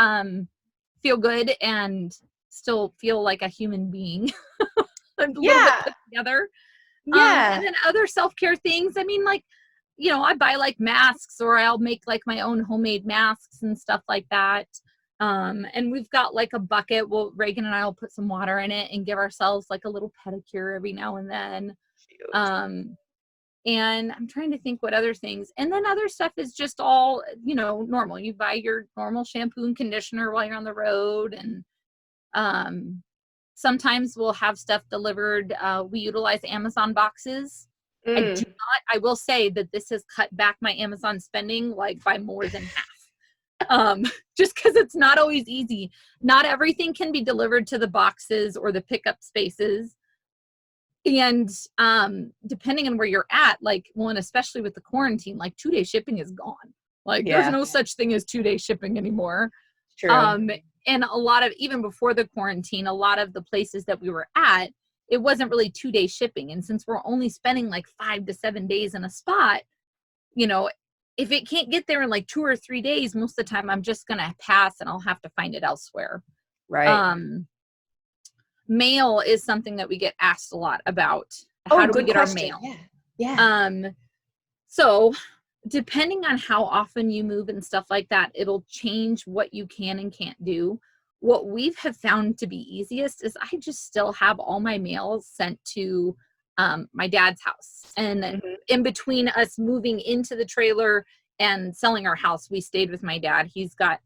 feel good and still feel like a human being. A little bit put together. Yeah. And then other self-care things. I mean, like, you know, I buy like masks, or I'll make like my own homemade masks and stuff like that. And we've got like a bucket. Well, Reagan and I will put some water in it and give ourselves like a little pedicure every now and then. And I'm trying to think what other things. And then other stuff is just all, you know, normal. You buy your normal shampoo and conditioner while you're on the road. And sometimes we'll have stuff delivered. We utilize Amazon boxes. I will say that this has cut back my Amazon spending like by more than half. Just because it's not always easy. Not everything can be delivered to the boxes or the pickup spaces. And depending on where you're at, like, well, and especially with the quarantine, like 2-day shipping is gone. Like there's no such thing as 2-day shipping anymore. True. And a lot of, even before the quarantine, a lot of the places that we were at, it wasn't really 2-day shipping. And since we're only spending like 5 to 7 days in a spot, you know, if it can't get there in like 2 or 3 days, most of the time I'm just going to pass and I'll have to find it elsewhere. Right. Mail is something that we get asked a lot about. How do we get our mail? Yeah. So depending on how often you move and stuff like that, it'll change what you can and can't do. what we have found to be easiest is I just still have all my mail sent to my dad's house. And Mm-hmm. in between us moving into the trailer and selling our house, we stayed with my dad. He's got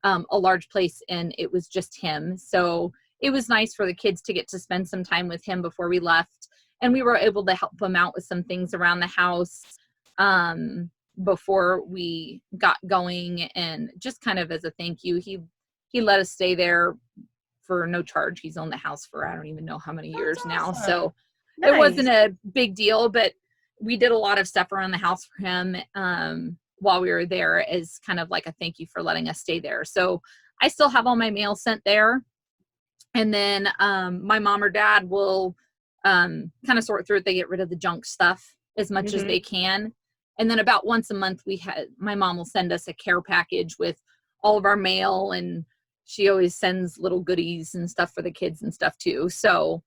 a large place and it was just him. So it was nice for the kids to get to spend some time with him before we left. And we were able to help him out with some things around the house before we got going. And just kind of as a thank you, he let us stay there for no charge. He's owned the house for, I don't even know how many years That's now. awesome. So Nice. it wasn't a big deal, but we did a lot of stuff around the house for him while we were there as kind of like a thank you for letting us stay there. So I still have all my mail sent there. And then my mom or dad will kind of sort through it. They get rid of the junk stuff as much as they can. And then about once a month, my mom will send us a care package with all of our mail, and she always sends little goodies and stuff for the kids and stuff too. So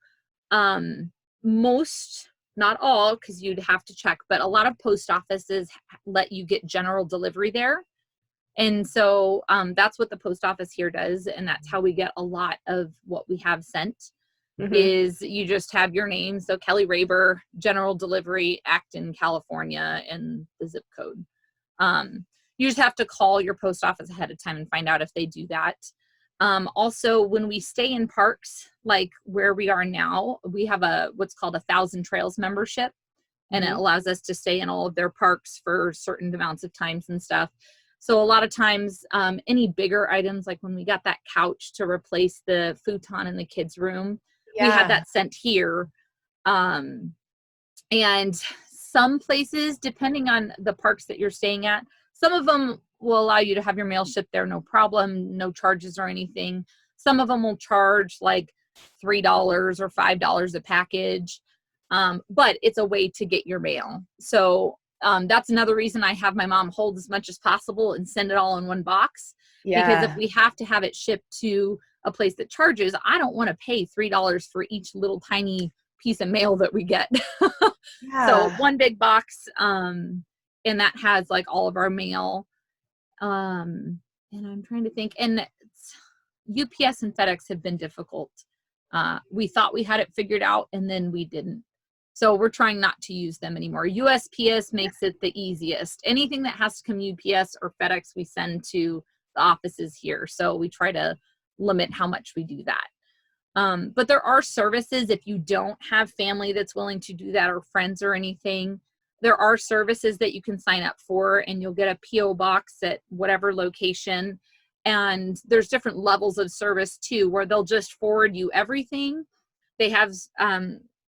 most, not all, because you'd have to check, but a lot of post offices let you get general delivery there. And so that's what the post office here does. And that's how we get a lot of what we have sent is you just have your name. So Kelly Raber, general delivery, Acton, California, and the zip code. You just have to call your post office ahead of time and find out if they do that. Also, when we stay in parks, like where we are now, we have what's called a 1,000 Trails membership, and it allows us to stay in all of their parks for certain amounts of times and stuff. So a lot of times, any bigger items, like when we got that couch to replace the futon in the kids' room, we had that sent here. And some places, depending on the parks that you're staying at, some of them will allow you to have your mail shipped there, no problem, no charges or anything. Some of them will charge like $3 or $5 a package, but it's a way to get your mail. So that's another reason I have my mom hold as much as possible and send it all in one box. Because if we have to have it shipped to a place that charges, I don't want to pay $3 for each little tiny piece of mail that we get. So one big box, and that has like all of our mail. And I'm trying to think, and UPS and FedEx have been difficult. We thought we had it figured out and then we didn't. So we're trying not to use them anymore. USPS makes it the easiest. Anything that has to come UPS or FedEx, we send to the offices here. So we try to limit how much we do that. But there are services, if you don't have family that's willing to do that or friends or anything, there are services that you can sign up for, and you'll get a PO box at whatever location. And there's different levels of service too, where they'll just forward you everything. They have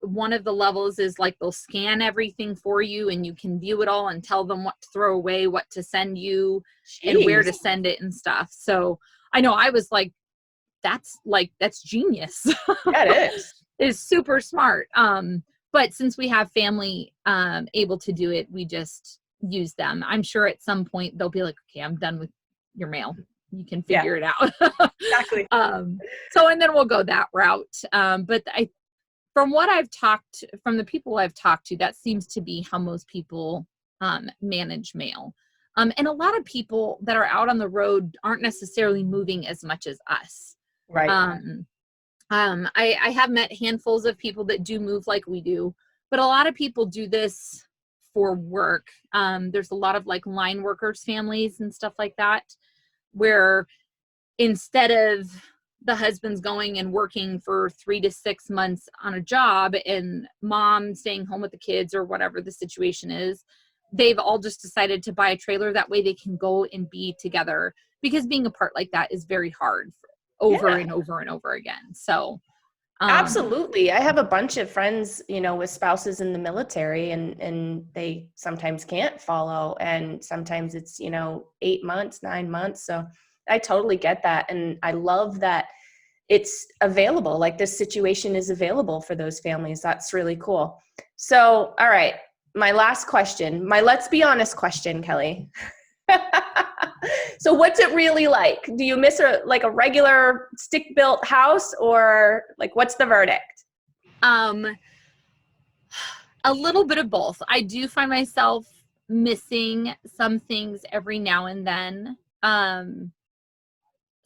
one of the levels is like they'll scan everything for you and you can view it all and tell them what to throw away, what to send you, and where to send it and stuff. So I know I was like, that's genius. It is. It's super smart. But since we have family able to do it, we just use them. I'm sure at some point they'll be like, okay, I'm done with your mail. You can figure it out. Exactly. So, and then we'll go that route. But from the people I've talked to, that seems to be how most people manage mail. And a lot of people that are out on the road aren't necessarily moving as much as us. Right. I have met handfuls of people that do move like we do, but a lot of people do this for work. There's a lot of like line workers families and stuff like that, where instead of the husband's going and working for 3 to 6 months on a job and mom staying home with the kids or whatever the situation is, they've all just decided to buy a trailer. That way they can go and be together, because being apart like that is very hard over and over and over again. So absolutely. I have a bunch of friends, with spouses in the military, and they sometimes can't follow, and sometimes it's, 8 months, 9 months. So I totally get that. And I love that it's available. Like this situation is available for those families. That's really cool. So, all right. My last question, my let's be honest question, Kelly. So what's it really like? Do you miss a regular stick-built house, or like what's the verdict? A little bit of both. I do find myself missing some things every now and then.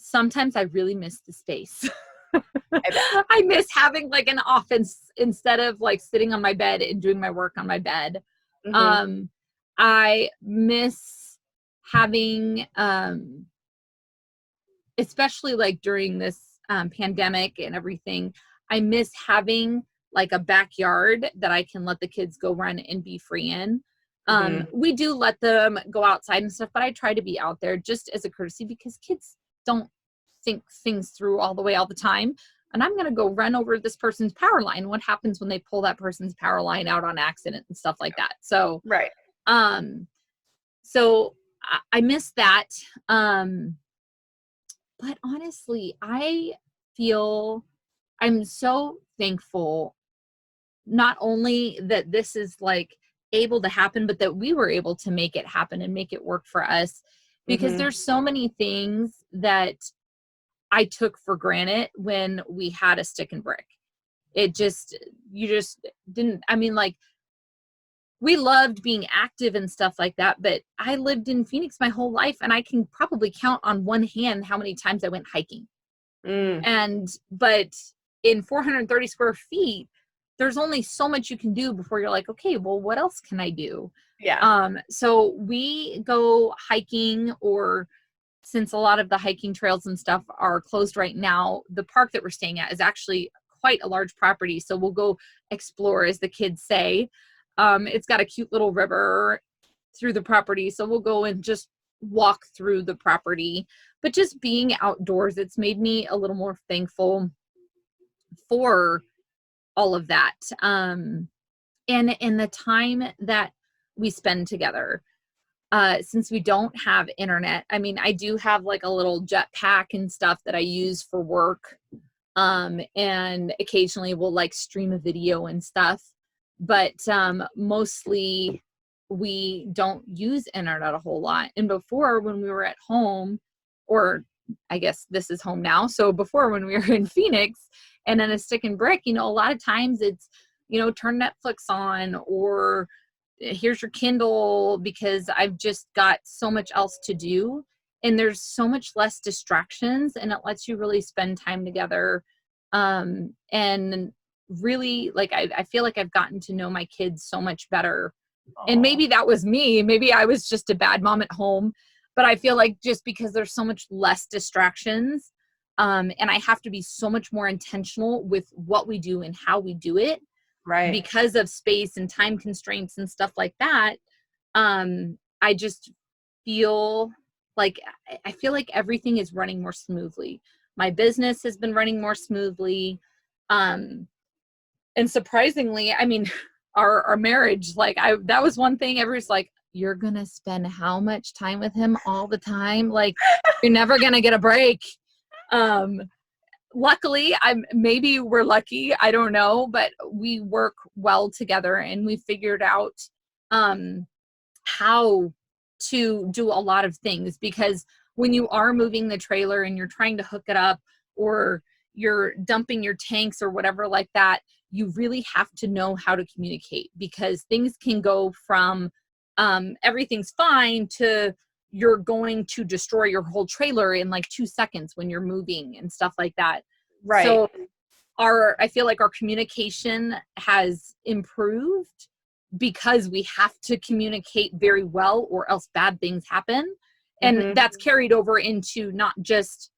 sometimes I really miss the space. I bet. I miss having like an office instead of like sitting on my bed and doing my work on my bed. Mm-hmm. I miss having, especially like during this pandemic and everything, I miss having like a backyard that I can let the kids go run and be free in. Mm-hmm. We do let them go outside and stuff, but I try to be out there just as a courtesy because kids don't think things through all the way all the time. And I'm going to go run over this person's power line. What happens when they pull that person's power line out on accident and stuff like that? So, Right. so I miss that. But honestly, I feel I'm so thankful not only that this is like able to happen, but that we were able to make it happen and make it work for us, because Mm-hmm. there's so many things that I took for granted when we had a stick and brick. You just didn't, I mean, like, we loved being active and stuff like that, but I lived in Phoenix my whole life and I can probably count on one hand how many times I went hiking. Mm. But in 430 square feet, there's only so much you can do before you're like, okay, well, what else can I do? Yeah. So we go hiking, or since a lot of the hiking trails and stuff are closed right now, the park that we're staying at is actually quite a large property. So we'll go explore, as the kids say. It's got a cute little river through the property. So we'll go and just walk through the property. But just being outdoors, it's made me a little more thankful for all of that. And the time that we spend together. Since we don't have internet, I mean, I do have like a little jetpack and stuff that I use for work. And occasionally we'll like stream a video and stuff, but mostly we don't use internet a whole lot. And before, when we were at home, or I guess this is home now. So before, when we were in Phoenix and in a stick and brick, a lot of times it's, turn Netflix on, or here's your Kindle, because I've just got so much else to do. And there's so much less distractions, and it lets you really spend time together. And really, like, I feel like I've gotten to know my kids so much better. And maybe that was me. Maybe I was just a bad mom at home. But I feel like just because there's so much less distractions, and I have to be so much more intentional with what we do and how we do it, Right. because of space and time constraints and stuff like that. I just feel like everything is running more smoothly. My business has been running more smoothly. And surprisingly, I mean, our marriage, like, that was one thing everyone's like, you're going to spend how much time with him all the time? Like, you're never going to get a break. Luckily, maybe we're lucky, I don't know, but we work well together, and we figured out how to do a lot of things, because when you are moving the trailer and you're trying to hook it up, or you're dumping your tanks or whatever like that, you really have to know how to communicate, because things can go from everything's fine to you're going to destroy your whole trailer in like 2 seconds when you're moving and stuff like that. Right. So I feel like our communication has improved, because we have to communicate very well, or else bad things happen. And that's carried over into not just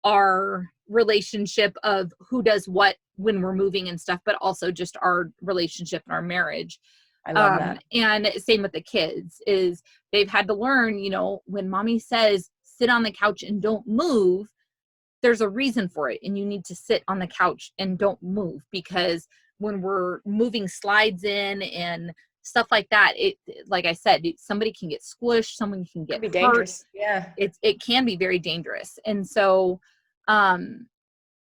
our relationship of who does what when we're moving and stuff, but also just our relationship and our marriage. I love that. And same with the kids, is they've had to learn, when mommy says sit on the couch and don't move, there's a reason for it. And you need to sit on the couch and don't move, because when we're moving slides in and stuff like that, it, like I said, somebody can get squished, someone can get It can be hurt. dangerous. Yeah. It can be very dangerous. And so,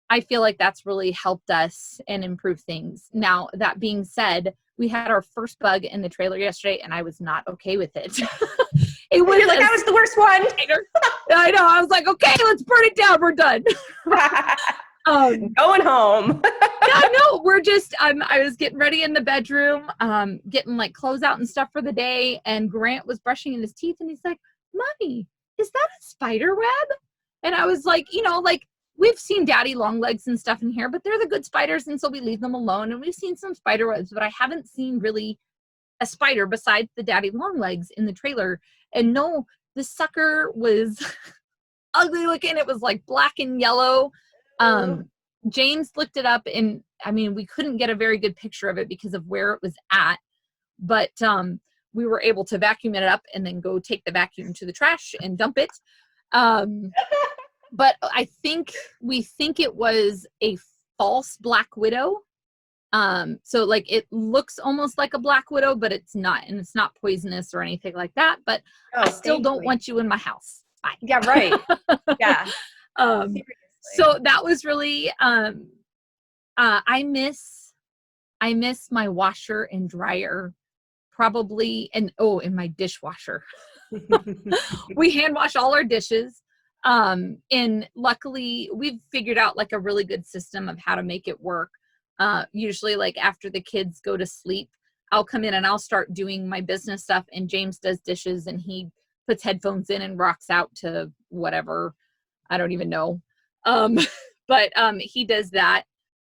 I feel like that's really helped us and improve things. Now, that being said, we had our first bug in the trailer yesterday, and I was not okay with it. It was You're like, that was the worst one. I know. I was like, okay, let's burn it down. We're done. Going home. Yeah, no, we're just, I was getting ready in the bedroom, getting like clothes out and stuff for the day. And Grant was brushing in his teeth, and he's like, Mommy, is that a spider web? And I was like, you know, like we've seen daddy long legs and stuff in here, but they're the good spiders. And so we leave them alone. And we've seen some spider webs, but I haven't seen really a spider besides the daddy long legs in the trailer. And no, the sucker was ugly looking. It was like black and yellow. James looked it up, and I mean, we couldn't get a very good picture of it because of where it was at, but we were able to vacuum it up and then go take the vacuum to the trash and dump it. But we think it was a false black widow. So like it looks almost like a black widow, but it's not, and it's not poisonous or anything like that. But I still don't want you in my house. Bye. Yeah, right. Yeah. So that was really, I miss my washer and dryer probably, and my dishwasher. We hand wash all our dishes. And luckily we've figured out like a really good system of how to make it work. Usually like after the kids go to sleep, I'll come in and I'll start doing my business stuff, and James does dishes, and he puts headphones in and rocks out to whatever. I don't even know. But he does that.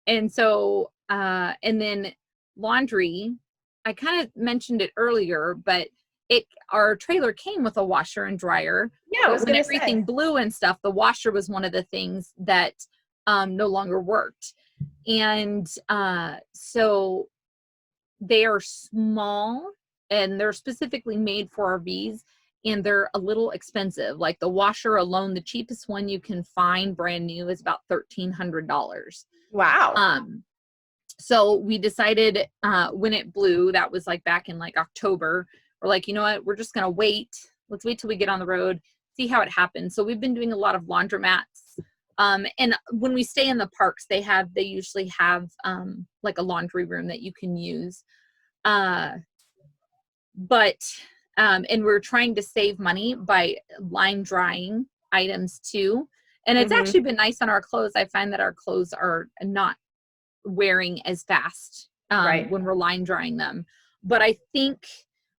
And so, and then laundry, I kind of mentioned it earlier, but our trailer came with a washer and dryer. Yeah, when everything blew and stuff, the washer was one of the things that no longer worked. And so they are small, and they're specifically made for RVs, and they're a little expensive. Like the washer alone, the cheapest one you can find brand new is about $1,300. Wow. So we decided when it blew, that was like back in like October, we're like, you know what, we're just going to wait. Let's wait till we get on the road, see how it happens. So we've been doing a lot of laundromats. And when we stay in the parks, they usually have like a laundry room that you can use. And we're trying to save money by line drying items too. And it's actually been nice on our clothes. I find that our clothes are not wearing as fast when we're line drying them. But I think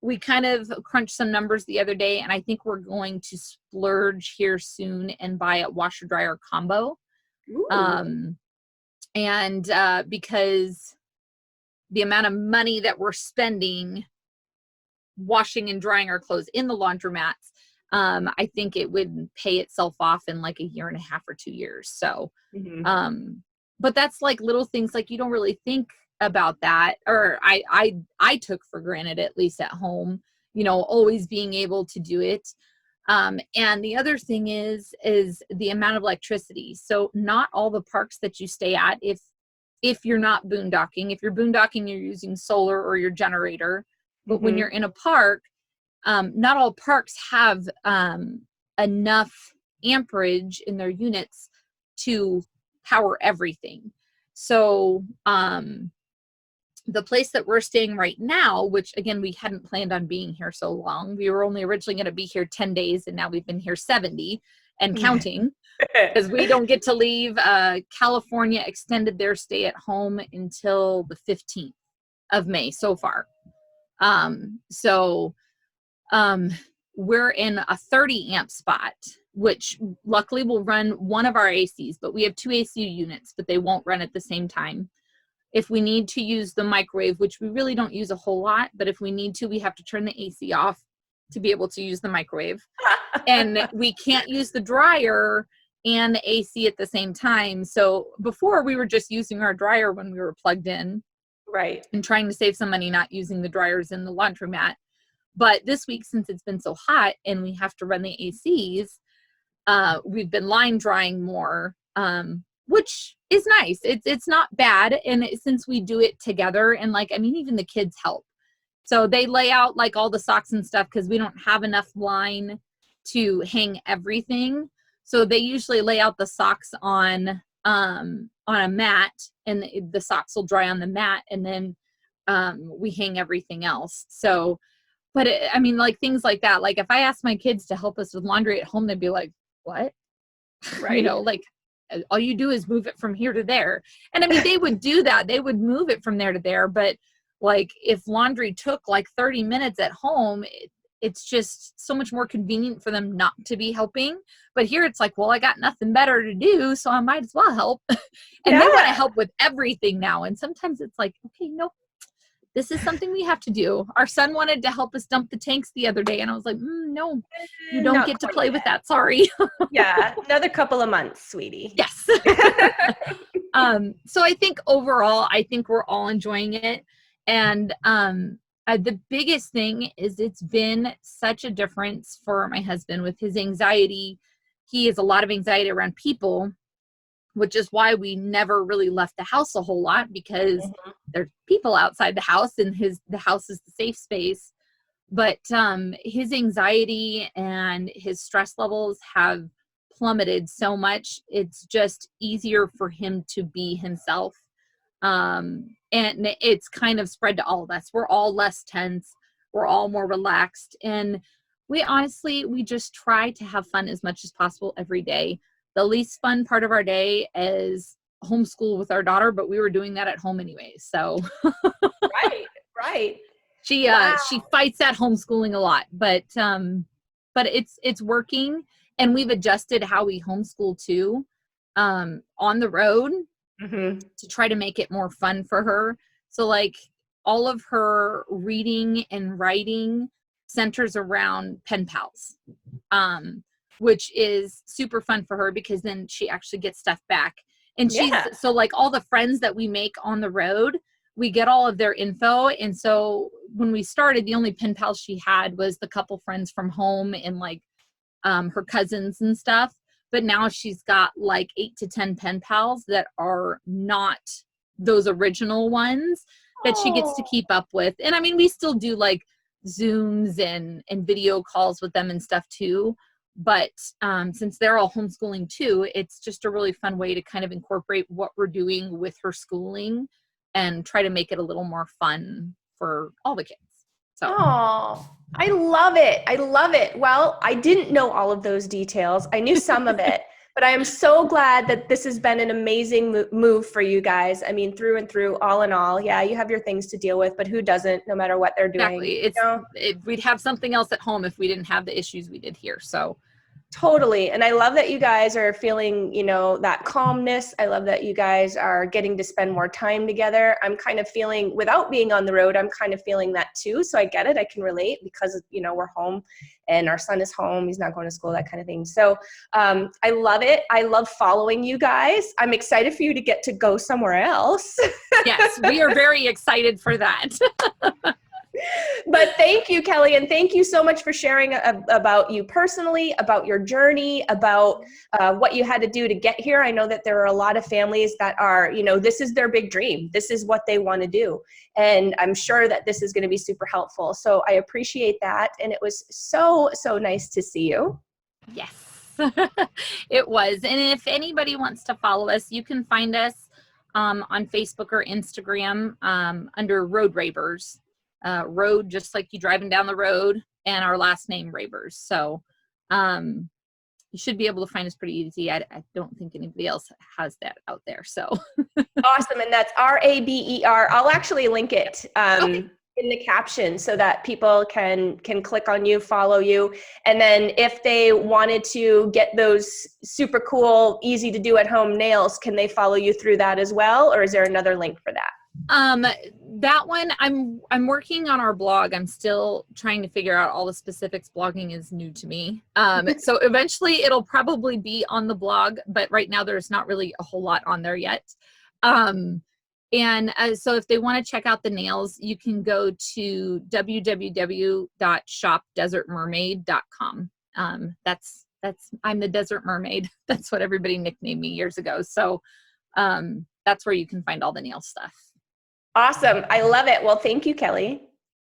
we kind of crunched some numbers the other day, and I think we're going to splurge here soon and buy a washer dryer combo. Because the amount of money that we're spending washing and drying our clothes in the laundromats, I think it would pay itself off in like a year and a half or 2 years. So, but that's like little things, like you don't really think about that, or I took for granted, at least at home, you know, always being able to do it. And the other thing is the amount of electricity. So not all the parks that you stay at, if you're not boondocking, if you're boondocking, you're using solar or your generator. But when you're in a park, not all parks have enough amperage in their units to power everything. So the place that we're staying right now, which again, we hadn't planned on being here so long. We were only originally going to be here 10 days, and now we've been here 70 and counting, because we don't get to leave. California extended their stay at home until the 15th of May so far. We're in a 30 amp spot, which luckily will run one of our ACs, but we have 2 AC units, but they won't run at the same time. If we need to use the microwave, which we really don't use a whole lot, but if we need to, we have to turn the AC off to be able to use the microwave. And we can't use the dryer and the AC at the same time. So before, we were just using our dryer when we were plugged in. Right. And trying to save some money, not using the dryers in the laundromat. But this week, since it's been so hot and we have to run the ACs, we've been line drying more, which is nice. It's not bad. And since we do it together, and like, I mean, even the kids help. So they lay out like all the socks and stuff, because we don't have enough line to hang everything. So they usually lay out the socks on a mat, and the socks will dry on the mat, and then we hang everything else. So, but I mean, like things like that. Like if I asked my kids to help us with laundry at home, they'd be like, what? Right. You know, like all you do is move it from here to there. And I mean, they would do that. They would move it from there to there. But like if laundry took like 30 minutes at home, it's just so much more convenient for them not to be helping. But here it's like, well, I got nothing better to do, so I might as well help. And they want to help with everything now. And sometimes it's like, okay, no, this is something we have to do. Our son wanted to help us dump the tanks the other day. And I was like, no, you don't Not get to quite play yet. with that. Sorry. Yeah. Another couple of months, sweetie. Yes. So I think overall, I think we're all enjoying it. And the biggest thing is it's been such a difference for my husband with his anxiety. He has a lot of anxiety around people, which is why we never really left the house a whole lot, because there's people outside the house and the house is the safe space. But his anxiety and his stress levels have plummeted so much. It's just easier for him to be himself. And it's kind of spread to all of us. We're all less tense. We're all more relaxed. And we just try to have fun as much as possible every day. The least fun part of our day is homeschool with our daughter, but we were doing that at home anyway. So Right. she fights that homeschooling a lot, but it's working, and we've adjusted how we homeschool too, on the road, to try to make it more fun for her. So like all of her reading and writing centers around pen pals, which is super fun for her because then she actually gets stuff back. And so like all the friends that we make on the road, we get all of their info. And so when we started, the only pen pals she had was the couple friends from home and like her cousins and stuff. But now she's got like 8 to 10 pen pals that are not those original ones that she gets to keep up with. And I mean, we still do like Zooms and video calls with them and stuff too. But since they're all homeschooling too, it's just a really fun way to kind of incorporate what we're doing with her schooling and try to make it a little more fun for all the kids. So. Oh, I love it. I love it. Well, I didn't know all of those details. I knew some of it, but I am so glad that this has been an amazing move for you guys. I mean, through and through, all in all, yeah, you have your things to deal with, but who doesn't, no matter what they're doing? Exactly. We'd have something else at home if we didn't have the issues we did here. So. Totally. And I love that you guys are feeling, that calmness. I love that you guys are getting to spend more time together. I'm kind of feeling, without being on the road, I'm kind of feeling that too. So I get it. I can relate because, we're home and our son is home. He's not going to school, that kind of thing. So I love it. I love following you guys. I'm excited for you to get to go somewhere else. Yes, we are very excited for that. But thank you, Kelly, and thank you so much for sharing about you personally, about your journey, about what you had to do to get here. I know that there are a lot of families that are, this is their big dream. This is what they want to do. And I'm sure that this is going to be super helpful. So I appreciate that. And it was so, so nice to see you. Yes, it was. And if anybody wants to follow us, you can find us on Facebook or Instagram under Road Rabers. Road, just like you driving down the road, and our last name Rabers. So you should be able to find us pretty easy. I don't think anybody else has that out there. So awesome. And that's Raber. I'll actually link it in the caption so that people can click on you, follow you. And then if they wanted to get those super cool, easy to do at home nails, can they follow you through that as well? Or is there another link for that? That one, I'm working on our blog. I'm still trying to figure out all the specifics. Blogging is new to me. So eventually it'll probably be on the blog, but right now there's not really a whole lot on there yet. So if they want to check out the nails, you can go to www.shopdesertmermaid.com. I'm the Desert Mermaid. That's what everybody nicknamed me years ago. So, that's where you can find all the nail stuff. Awesome. I love it. Well, thank you, Kelly.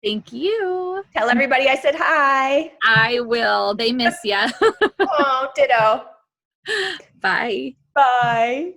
Thank you. Tell everybody I said hi. I will. They miss ya. Oh, ditto. Bye. Bye.